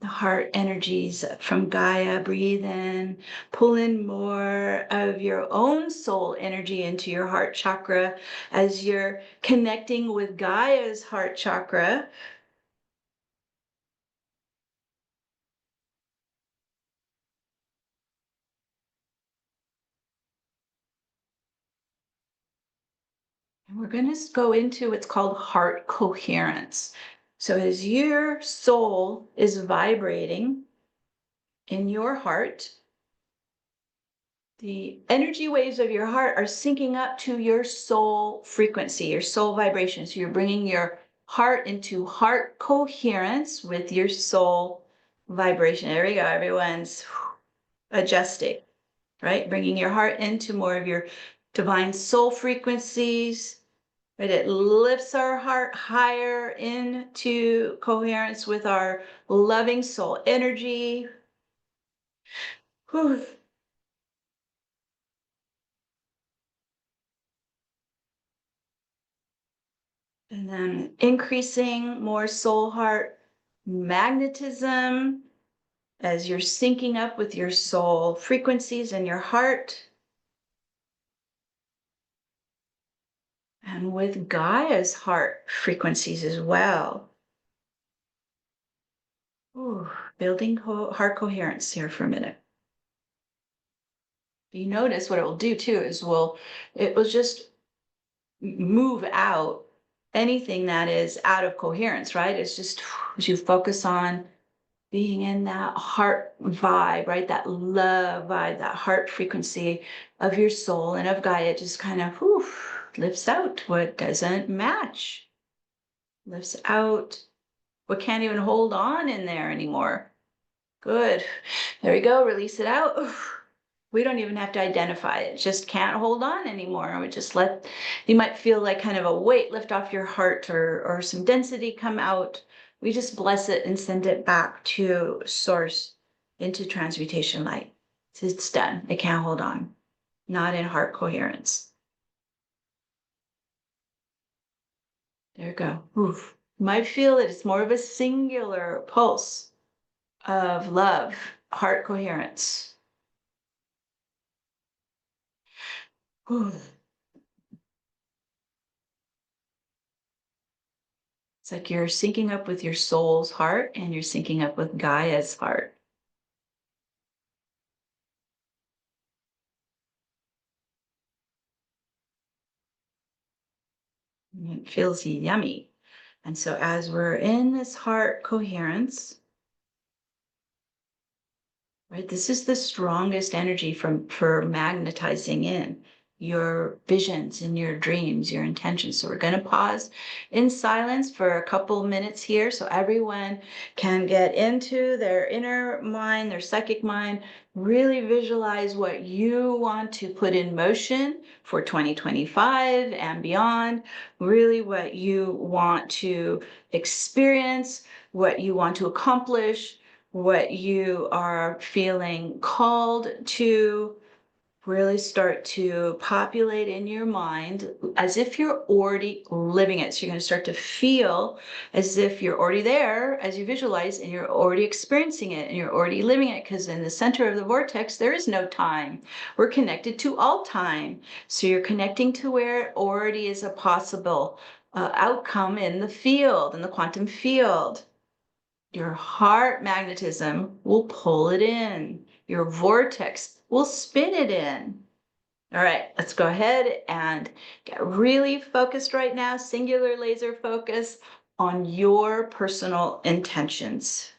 [SPEAKER 1] the heart energies from Gaia. Breathe in, pull in more of your own soul energy into your heart chakra as you're connecting with Gaia's heart chakra. And we're going to go into what's called heart coherence. So as your soul is vibrating in your heart, the energy waves of your heart are syncing up to your soul frequency, your soul vibration. So you're bringing your heart into heart coherence with your soul vibration. There we go. Everyone's adjusting, right? Bringing your heart into more of your divine soul frequencies. Right? It lifts our heart higher into coherence with our loving soul energy. Whew. And then increasing more soul heart magnetism as you're syncing up with your soul frequencies in your heart and with Gaia's heart frequencies as well. Ooh, building heart coherence here for a minute. You notice what it will do too is it will just move out anything that is out of coherence, right? It's just as you focus on being in that heart vibe, right? That love vibe, that heart frequency of your soul and of Gaia just kind of lifts out what doesn't match, lifts out what can't even hold on in there anymore. Good. There we go. Release it out. We don't even have to identify it. Just can't hold on anymore. We just you might feel like kind of a weight lift off your heart or some density come out. We just bless it and send it back to source into transmutation light. It's done. It can't hold on. Not in heart coherence. There you go. Oof. You might feel that it's more of a singular pulse of love, heart coherence. Oof. It's like you're syncing up with your soul's heart and you're syncing up with Gaia's heart. And it feels yummy. And so as we're in this heart coherence, right, this is the strongest energy for magnetizing in your visions and your dreams, your intentions. So we're going to pause in silence for a couple minutes here so everyone can get into their inner mind, their psychic mind, really visualize what you want to put in motion for 2025 and beyond, really what you want to experience, what you want to accomplish, what you are feeling called to really start to populate in your mind as if you're already living it. So you're going to start to feel as if you're already there as you visualize and you're already experiencing it and you're already living it, because in the center of the vortex, there is no time. We're connected to all time. So you're connecting to where it already is a possible outcome in the field, in the quantum field. Your heart magnetism will pull it in. Your vortex will spin it in. All right, let's go ahead and get really focused right now, singular laser focus on your personal intentions.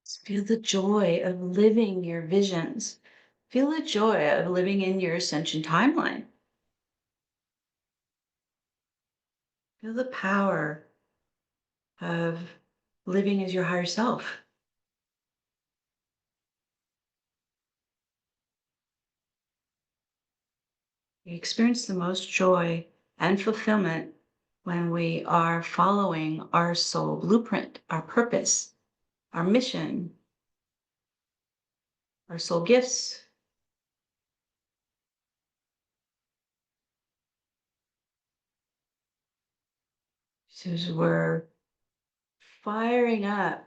[SPEAKER 1] Feel the joy of living your visions. Feel the joy of living in your ascension timeline. Feel the power of living as your higher self. We experience the most joy and fulfillment when we are following our soul blueprint, our purpose, our mission, our soul gifts. So as we're firing up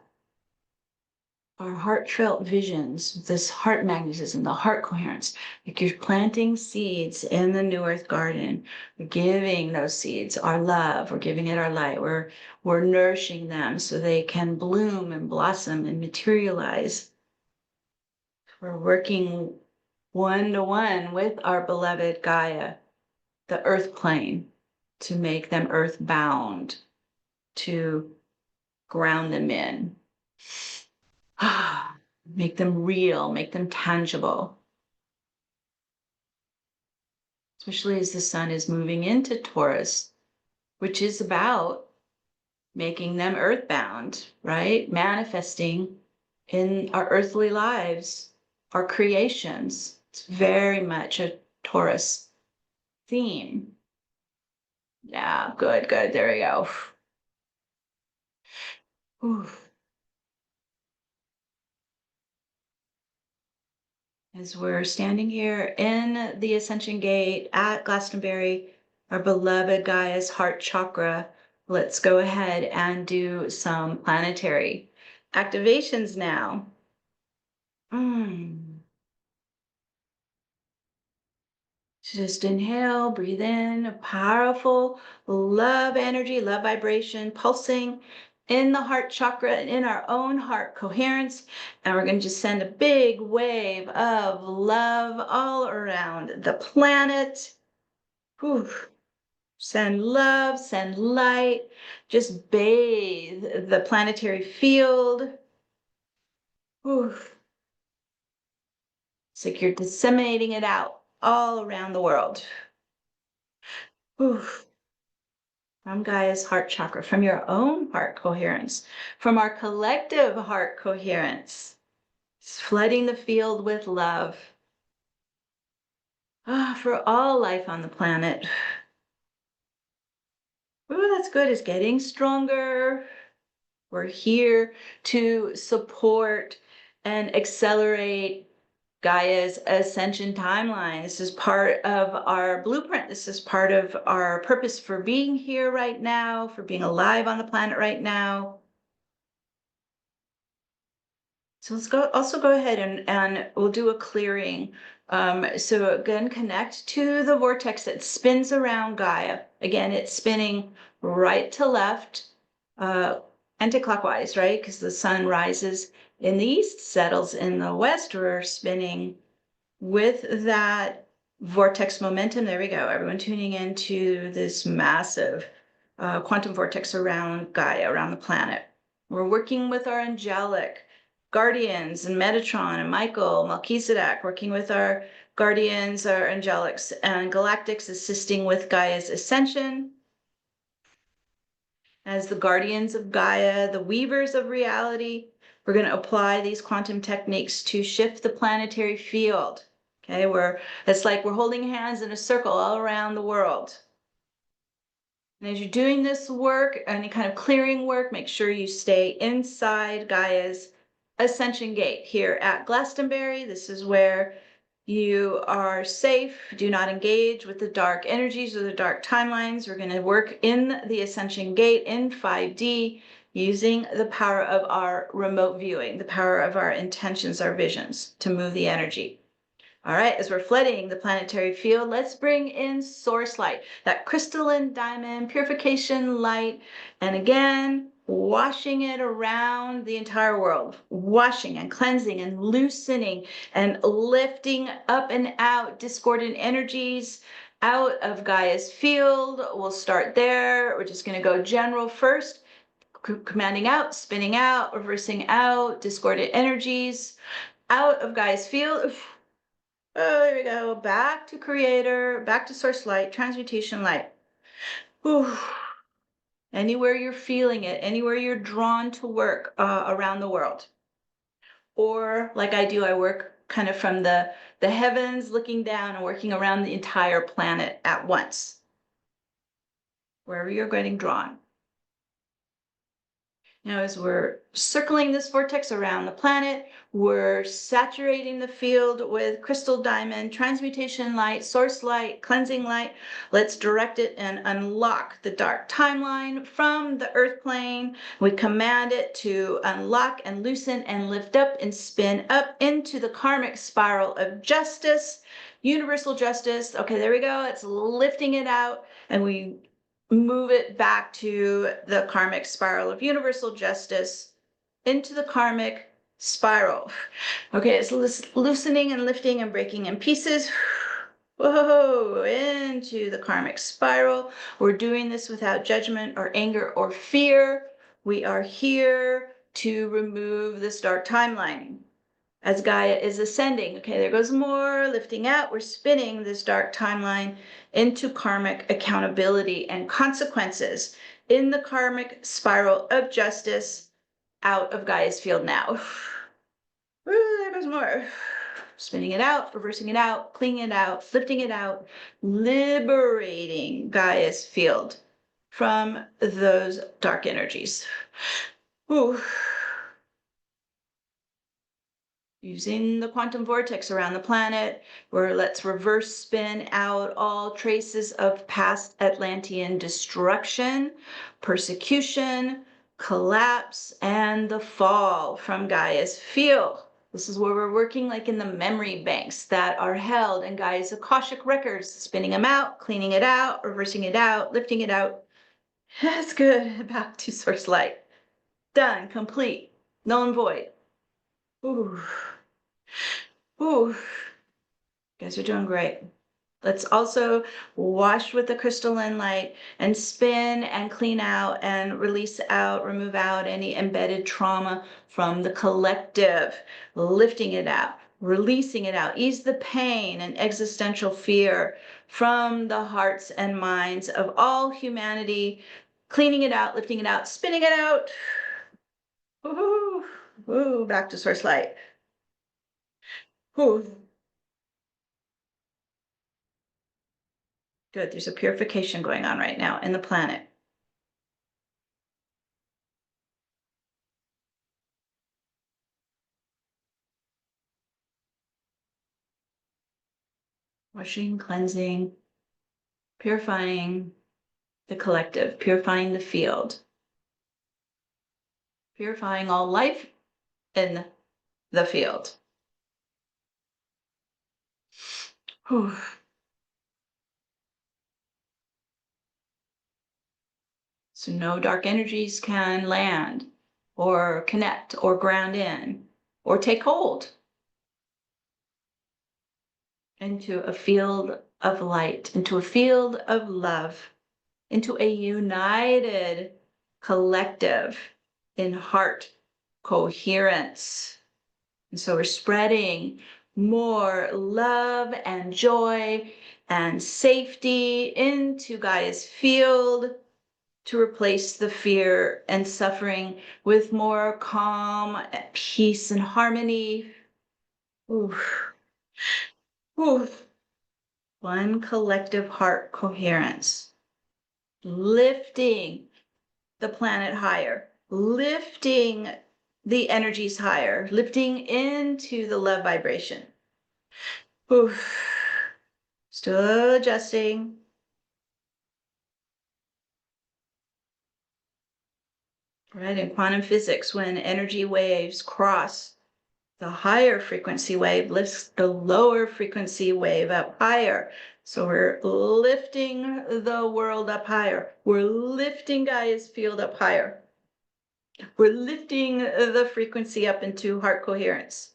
[SPEAKER 1] our heartfelt visions, this heart magnetism, the heart coherence, like you're planting seeds in the new earth garden. We're giving those seeds our love, we're giving it our light, we're nourishing them so they can bloom and blossom and materialize. We're working one-to-one with our beloved Gaia, the earth plane, to make them earthbound, to ground them in. Make them real, make them tangible. Especially as the sun is moving into Taurus, which is about making them earthbound, right? Manifesting in our earthly lives, our creations. It's very much a Taurus theme. Yeah, good, good. There we go. Whew. As we're standing here in the Ascension Gate at Glastonbury, our beloved Gaia's heart chakra, let's go ahead and do some planetary activations now. Just inhale, breathe in, a powerful love energy, love vibration pulsing in the heart chakra and in our own heart coherence. And we're going to just send a big wave of love all around the planet. Whew. Send love, send light, just bathe the planetary field. Whew. It's like you're disseminating it out all around the world. Whew. From Gaia's heart chakra, from your own heart coherence, from our collective heart coherence. It's flooding the field with love. For all life on the planet. Ooh, that's good. It's getting stronger. We're here to support and accelerate Gaia's ascension timeline. This is part of our blueprint. This is part of our purpose for being here right now, for being alive on the planet right now. So let's also go ahead and we'll do a clearing. So again, connect to the vortex that spins around Gaia. Again, it's spinning right to left, anti-clockwise, right? Because the sun rises in the east, settles in the west. We're spinning with that vortex momentum. There we go. Everyone tuning into this massive quantum vortex around Gaia, around the planet. We're working with our angelic guardians and Metatron and Michael, Melchizedek, working with our guardians, our angelics, and galactics, assisting with Gaia's ascension. As the guardians of Gaia, the weavers of reality, we're going to apply these quantum techniques to shift the planetary field. Okay, it's like we're holding hands in a circle all around the world. And as you're doing this work, any kind of clearing work, make sure you stay inside Gaia's Ascension Gate here at Glastonbury. This is where you are safe. Do not engage with the dark energies or the dark timelines. We're going to work in the Ascension Gate in 5D using the power of our remote viewing, the power of our intentions, our visions to move the energy. All right, as we're flooding the planetary field, let's bring in source light, that crystalline diamond purification light. And again, washing it around the entire world, washing and cleansing and loosening and lifting up and out discordant energies out of Gaia's field. We'll start there. We're just going to go general first. commanding out, spinning out, reversing out, discordant energies, out of Gaia's field. Oh, there we go. Back to creator, back to source light, transmutation light. Whew. Anywhere you're feeling it, anywhere you're drawn to work around the world. Or like I do, I work kind of from the heavens looking down and working around the entire planet at once. Wherever you're getting drawn. Now, as we're circling this vortex around the planet, we're saturating the field with crystal diamond, transmutation light, source light, cleansing light. Let's direct it and unlock the dark timeline from the earth plane. We command it to unlock and loosen and lift up and spin up into the karmic spiral of justice, universal justice. Okay, there we go. It's lifting it out, and we move it back to the karmic spiral of universal justice, into the karmic spiral. Okay, it's loosening and lifting and breaking in pieces. Whoa, into the karmic spiral. We're doing this without judgment or anger or fear. We are here to remove this dark timeline. As Gaia is ascending. Okay, there goes more, lifting out. We're spinning this dark timeline into karmic accountability and consequences in the karmic spiral of justice out of Gaia's field now. Ooh, there goes more. Spinning it out, reversing it out, cleaning it out, lifting it out, liberating Gaia's field from those dark energies. Ooh. Using the quantum vortex around the planet, where let's reverse spin out all traces of past Atlantean destruction, persecution, collapse, and the fall from Gaia's field. This is where we're working like in the memory banks that are held in Gaia's Akashic records, spinning them out, cleaning it out, reversing it out, lifting it out. That's good. Back to source light. Done, complete, null and void. Ooh. Ooh, you guys are doing great. Let's also wash with the crystalline light and spin and clean out and release out, remove out any embedded trauma from the collective, lifting it out, releasing it out, ease the pain and existential fear from the hearts and minds of all humanity, cleaning it out, lifting it out, spinning it out. Ooh, ooh, back to source light. Ooh. Good, there's a purification going on right now in the planet. Washing, cleansing, purifying the collective, purifying the field, purifying all life in the field. Whew. So no dark energies can land or connect or ground in or take hold into a field of light, into a field of love, into a united collective in heart coherence. And so we're spreading more love and joy and safety into Gaia's field to replace the fear and suffering with more calm, peace, and harmony. Oof. Oof. One collective heart coherence, lifting the planet higher, lifting the energies higher, lifting into the love vibration. Oof. Still adjusting. Right, in quantum physics, when energy waves cross, the higher frequency wave lifts the lower frequency wave up higher. So we're lifting the world up higher. We're lifting Gaia's field up higher. We're lifting the frequency up into heart coherence.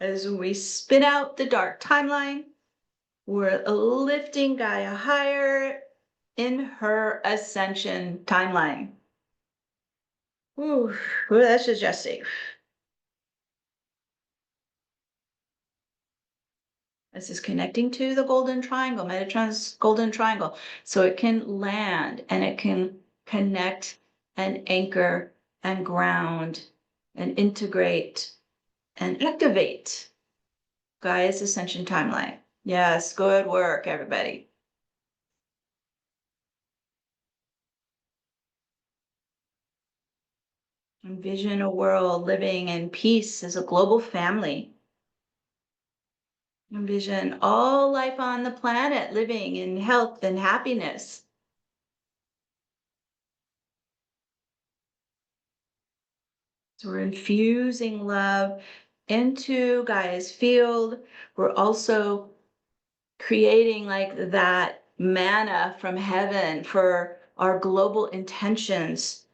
[SPEAKER 1] As we spin out the dark timeline, we're lifting Gaia higher in her ascension timeline. Ooh, that's suggestive. This is connecting to the golden triangle, Metatron's golden triangle. So it can land and it can connect and anchor and ground and integrate and activate Gaia's ascension timeline. Yes, good work, everybody. Envision a world living in peace as a global family. Envision all life on the planet living in health and happiness. So we're infusing love into Gaia's field. We're also creating like that manna from heaven for our global intentions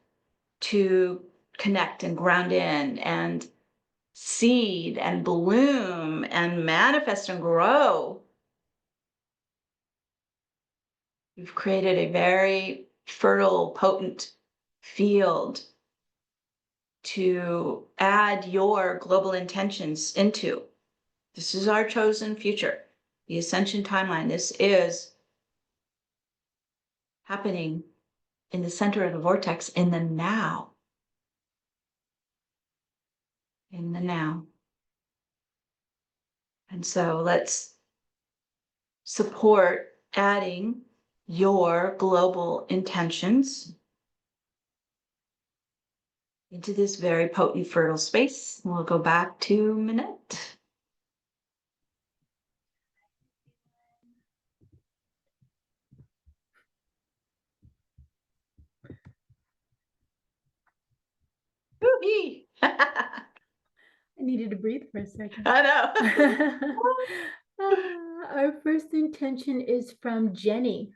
[SPEAKER 1] to connect and ground in and seed and bloom and manifest and grow. We've created a very fertile, potent field to add your global intentions into. This is our chosen future, the Ascension Timeline. This is happening in the center of the vortex in the now. In the now. And so let's support adding your global intentions into this very potent, fertile space. We'll go back to Minette. Woo-hee.
[SPEAKER 2] I needed to breathe for a second.
[SPEAKER 1] I know.
[SPEAKER 2] Our first intention is from Jenny.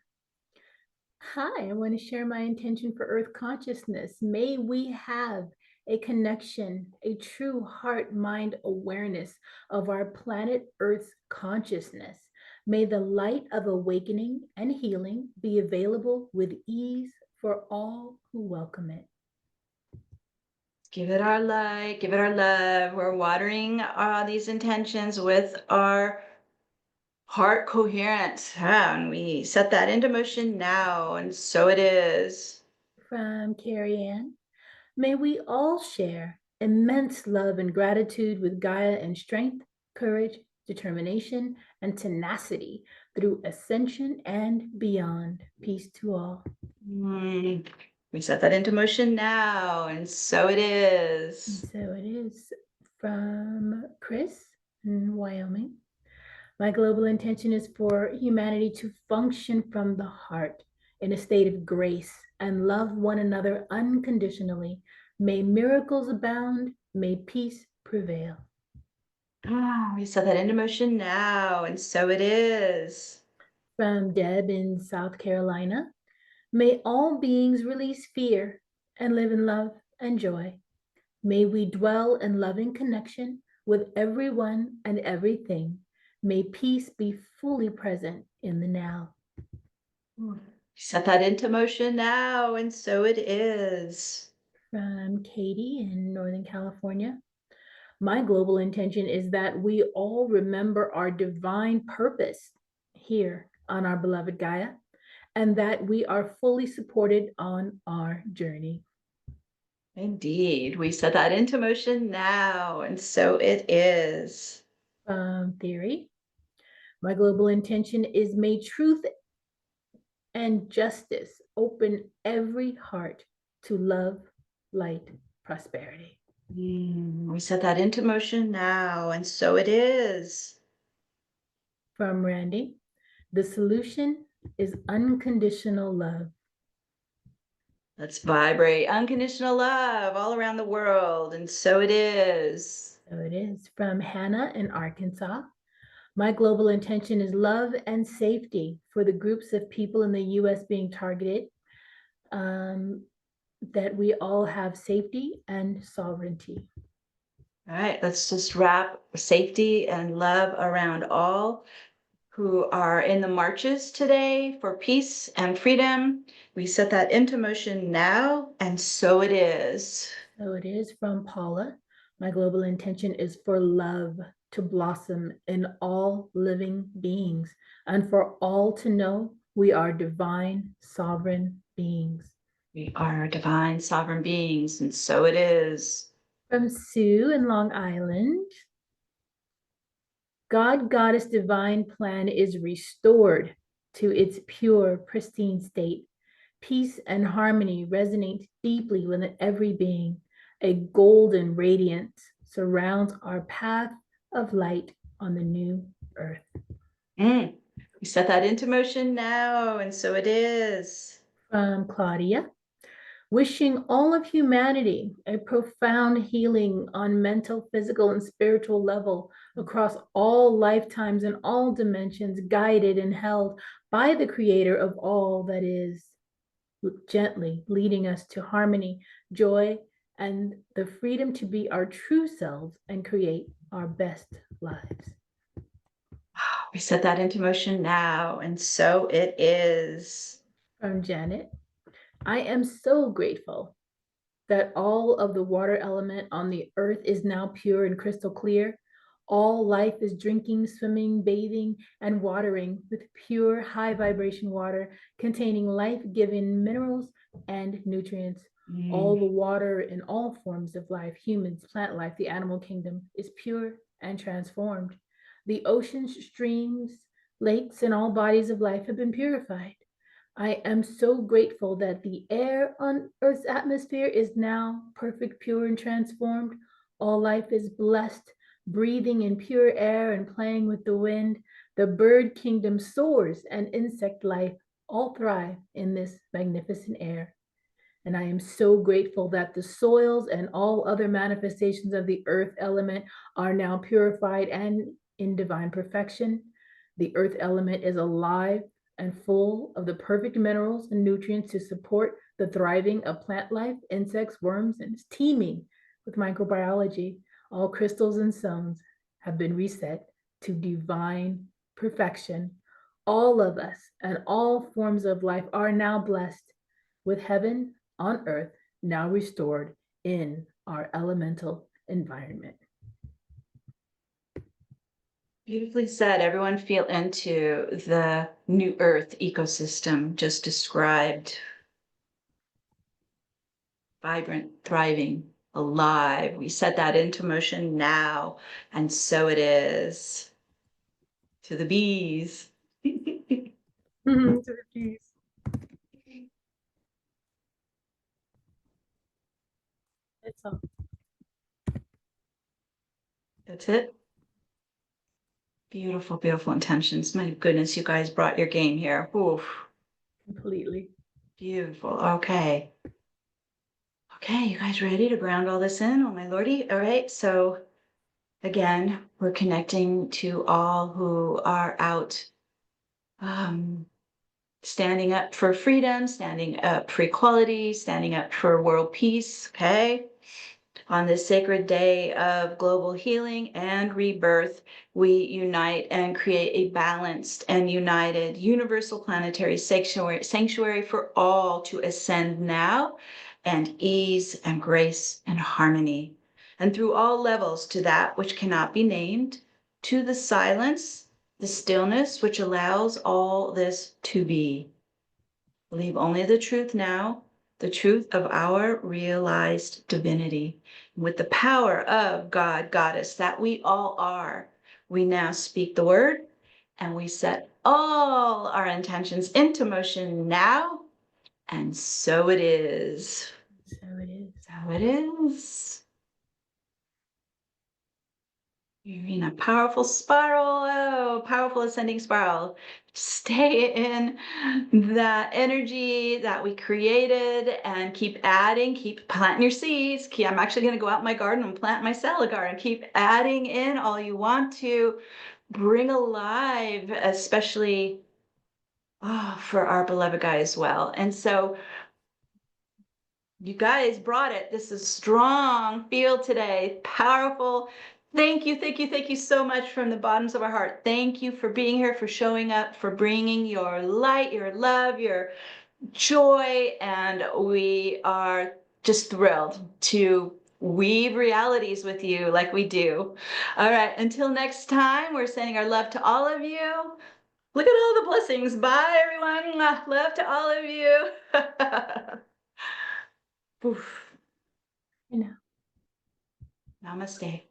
[SPEAKER 2] Hi, I want to share my intention for Earth consciousness. May we have a connection, a true heart mind awareness of our planet Earth's consciousness. May the light of awakening and healing be available with ease for all who welcome it.
[SPEAKER 1] Give it our light, give it our love. We're watering these intentions with our heart coherence. And we set that into motion now, and so it is.
[SPEAKER 2] From Carrie Ann. May we all share immense love and gratitude with Gaia and strength, courage, determination, and tenacity through ascension and beyond. Peace to all.
[SPEAKER 1] We set that into motion now, and so it is.
[SPEAKER 2] And so it is. From Chris in Wyoming. My global intention is for humanity to function from the heart in a state of grace and love one another unconditionally. May miracles abound, may peace prevail.
[SPEAKER 1] We set that into motion now, and so it is.
[SPEAKER 2] From Deb in South Carolina. May all beings release fear and live in love and joy. May we dwell in loving connection with everyone and everything. May peace be fully present in the now.
[SPEAKER 1] Set that into motion now, and so it is.
[SPEAKER 2] From Katie in Northern California. My global intention is that we all remember our divine purpose here on our beloved Gaia, and that we are fully supported on our journey.
[SPEAKER 1] Indeed, we set that into motion now, and so it is.
[SPEAKER 2] Theory. My global intention is may truth and justice open every heart to love, light, prosperity.
[SPEAKER 1] We set that into motion now, and so it is.
[SPEAKER 2] From Randy, the solution is unconditional love.
[SPEAKER 1] Let's vibrate unconditional love all around the world, and so it is.
[SPEAKER 2] So it is. From Hannah in Arkansas. My global intention is love and safety for the groups of people in the U.S. being targeted, that we all have safety and sovereignty.
[SPEAKER 1] All right, let's just wrap safety and love around all who are in the marches today for peace and freedom. We set that into motion now, and so it is.
[SPEAKER 2] So it is from Paula. My global intention is for love to blossom in all living beings and for all to know we are divine sovereign beings.
[SPEAKER 1] We are divine sovereign beings, and so it is.
[SPEAKER 2] From Sue in Long Island. God, Goddess, divine plan is restored to its pure, pristine state. Peace and harmony resonate deeply within every being. A golden radiance surrounds our path of light on the new earth.
[SPEAKER 1] We set that into motion now, and so it is.
[SPEAKER 2] From Claudia, wishing all of humanity a profound healing on mental, physical, and spiritual level across all lifetimes and all dimensions, guided and held by the creator of all that is, gently leading us to harmony, joy, and the freedom to be our true selves and create our best lives.
[SPEAKER 1] We set that into motion now, and so it is.
[SPEAKER 2] From Janet, I am so grateful that all of the water element on the earth is now pure and crystal clear. All life is drinking, swimming, bathing, and watering with pure, high vibration water containing life-giving minerals and nutrients. All the water in all forms of life, humans, plant life, the animal kingdom, is pure and transformed. The oceans, streams, lakes, and all bodies of life have been purified. I am so grateful that the air on Earth's atmosphere is now perfect, pure, and transformed. All life is blessed, breathing in pure air and playing with the wind. The bird kingdom soars and insect life all thrive in this magnificent air. And I am so grateful that the soils and all other manifestations of the earth element are now purified and in divine perfection. The earth element is alive and full of the perfect minerals and nutrients to support the thriving of plant life, insects, worms, and is teeming with microbiology. All crystals and stones have been reset to divine perfection. All of us and all forms of life are now blessed with heaven on earth, now restored in our elemental environment.
[SPEAKER 1] Beautifully said. Everyone feel into the new earth ecosystem just described. Vibrant, thriving, alive. We set that into motion now, and so it is. To the bees.
[SPEAKER 2] To the bees. That's all.
[SPEAKER 1] That's it. Beautiful, beautiful intentions. My goodness, you guys brought your game here. Oof.
[SPEAKER 2] Completely.
[SPEAKER 1] Beautiful. Okay. Okay, you guys ready to ground all this in? Oh my lordy. All right. So again, we're connecting to all who are out standing up for freedom, standing up for equality, standing up for world peace. Okay. On this sacred day of global healing and rebirth, we unite and create a balanced and united universal planetary sanctuary for all to ascend now, and ease and grace and harmony. And through all levels to that which cannot be named, to the silence, the stillness which allows all this to be. Believe only the truth now, the truth of our realized divinity. With the power of God, Goddess, that we all are, we now speak the word and we set all our intentions into motion now. And so it is.
[SPEAKER 2] So it is.
[SPEAKER 1] So it is. You're in a powerful spiral, oh, powerful ascending spiral. Stay in that energy that we created and keep adding, keep planting your seeds. I'm actually going to go out in my garden and plant my salad garden. Keep adding in all you want to. Bring alive, especially for our beloved guy as well. And so you guys brought it. This is strong field today, powerful Thank you, thank you, thank you so much from the bottoms of our heart. Thank you for being here, for showing up, for bringing your light, your love, your joy, and we are just thrilled to weave realities with you like we do. All right, until next time, we're sending our love to all of you. Look at all the blessings. Bye, everyone. Mwah. Love to all of you. Oof.
[SPEAKER 2] You know.
[SPEAKER 1] Namaste.